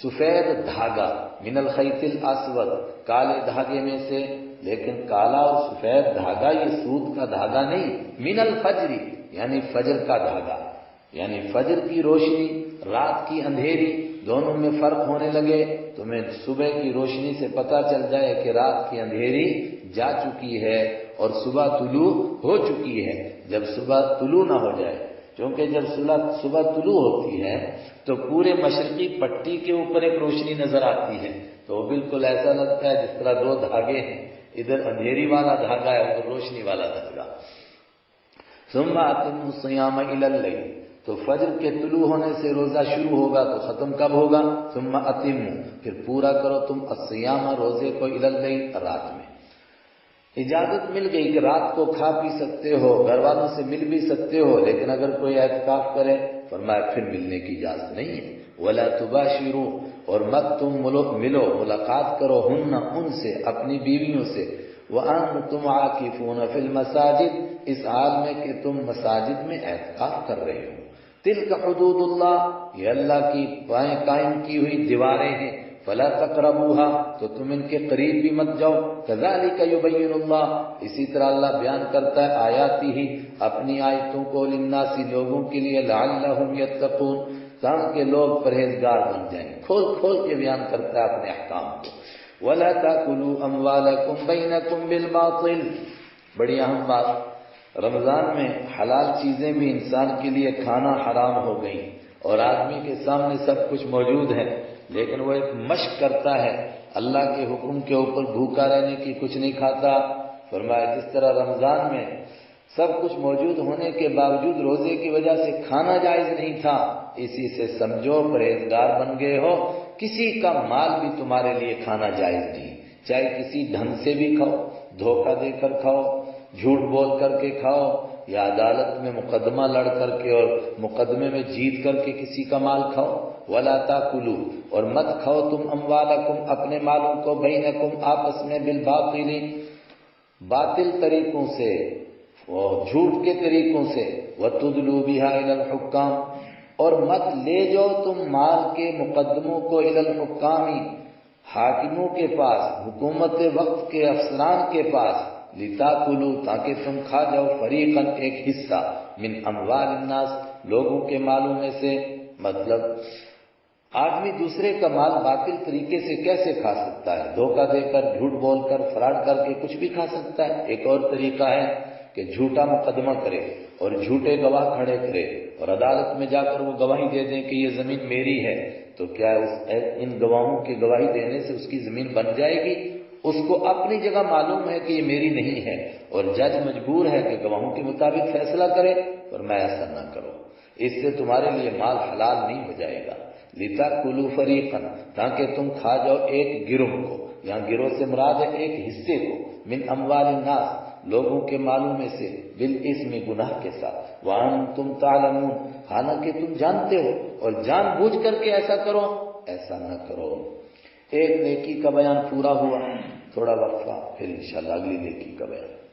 سفید دھاگا، من الخیط الاسود، کالے دھاگے میں سے، لیکن کالا اور سفید دھاگا یہ سود کا دھاگا نہیں، من الفجر، یعنی فجر کا دھاگا، یعنی فجر کی روشنی، رات کی اندھیری، دونوں میں فرق ہونے لگے، تمہیں صبح کی روشنی سے پتہ چل جائے کہ رات کی اندھیری جا چکی ہے اور صبح طلوع ہو چکی ہے۔ جب صبح طلوع نہ ہو جائے، کیونکہ جب صبح طلوع ہوتی ہے تو پورے مشرقی پٹی کے اوپر ایک روشنی نظر آتی ہے، تو وہ بالکل ایسا لگتا ہے جس طرح دو دھاگے ہیں، ادھر اندھیری والا دھاگا ہے، ادھر روشنی والا دھاگا۔ ثم اتموا الصیام الی اللیل، تو فجر کے طلوع ہونے سے روزہ شروع ہوگا تو ختم کب ہوگا؟ ثم اتموا، پھر پورا کرو تم، الصیام، روزے کو، الی اللیل، رات میں۔ اجازت مل گئی کہ رات کو کھا پی سکتے ہو، گھر والوں سے مل بھی سکتے ہو، لیکن اگر کوئی اعتکاف کرے، فرمایا پھر ملنے کی اجازت نہیں ہے۔ ولا تباشروا، اور مت تم ملو، ملاقات کرو، ہن، ان سے، اپنی بیویوں سے، وانتم عاکفون فی المساجد، اس حال میں کہ تم مساجد میں اعتکاف کر رہے ہو۔ تلک حدود اللہ، یہ اللہ کی قائم کی ہوئی دیواریں ہیں، فلا تقربوها، تو تم ان کے قریب بھی مت جاؤ۔ کذالک یبین اللہ، اسی طرح اللہ بیان کرتا ہے آیاتی ہی، اپنی آیتوں کو، للناس، لوگوں کے لیے، لعلہم یتقون، تاکہ لوگ پرہیزگار بن جائیں، کھول کھول کے بیان کرتا ہے اپنے احکام کو۔ ولا تاکلوا اموالکم بینکم بالباطل، بڑی اہم بات، رمضان میں حلال چیزیں بھی انسان کے لیے کھانا حرام ہو گئی، اور آدمی کے سامنے سب کچھ موجود ہے، لیکن وہ ایک مشق کرتا ہے، اللہ کے حکم کے اوپر بھوکا رہنے کی، کچھ نہیں کھاتا۔ فرمایا جس طرح رمضان میں سب کچھ موجود ہونے کے باوجود روزے کی وجہ سے کھانا جائز نہیں تھا، اسی سے سمجھو پرہیزگار بن گئے ہو، کسی کا مال بھی تمہارے لیے کھانا جائز نہیں، چاہے کسی ڈھنگ سے بھی کھاؤ، دھوکہ دے کر کھاؤ، جھوٹ بول کر کے کھاؤ، یا عدالت میں مقدمہ لڑ کر کے اور مقدمے میں جیت کر کے کسی کا مال کھاؤ۔ ولا تاکلوا، اور مت کھاؤ تم، اموالکم، اپنے مالوں کو، بینکم، آپس میں، بالباطل، باطل طریقوں سے، اور جھوٹ کے طریقوں سے، وتدلوا بها الى الحکام، اور مت لے جاؤ تم مال کے مقدموں کو، الى الحکام، حاکموں کے پاس، حکومت وقت کے افسران کے پاس، لتاکلوا، تاکہ تم کھا جاؤ، فریقا، ایک حصہ، من اموال الناس، لوگوں کے مالوں میں سے۔ مطلب آدمی دوسرے کا مال باطل طریقے سے کیسے کھا سکتا ہے؟ دھوکہ دے کر، جھوٹ بول کر، فراڈ کر کے کچھ بھی کھا سکتا ہے۔ ایک اور طریقہ ہے کہ جھوٹا مقدمہ کرے اور جھوٹے گواہ کھڑے کرے اور عدالت میں جا کر وہ گواہی دے دیں کہ یہ زمین میری ہے، تو کیا ان گواہوں کی گواہی دینے سے اس کی زمین بن جائے گی؟ اس کو اپنی جگہ معلوم ہے کہ یہ میری نہیں ہے، اور جج مجبور ہے کہ گواہوں کے مطابق فیصلہ کرے، پر میں ایسا نہ کرو، اس سے تمہارے لیے مال حلال نہیں ہو جائے گا۔ لِتَأْكُلُوا فَرِيقًا، تاکہ تم کھا جاؤ ایک گروہ کو، یہاں گروہ سے مراد ہے ایک حصے کو، من اموال الناس، لوگوں کے مالوں میں سے، بالاسم گناہ کے ساتھ، وَأَنْتُمْ تَعْلَمُونَ، حالانکہ تم جانتے ہو، اور جان بوجھ کر کے ایسا کرو، ایسا نہ کرو۔ ایک نیکی کا بیان پورا ہوا، تھوڑا وقفہ، پھر انشاءاللہ اگلی نیکی کا بیان۔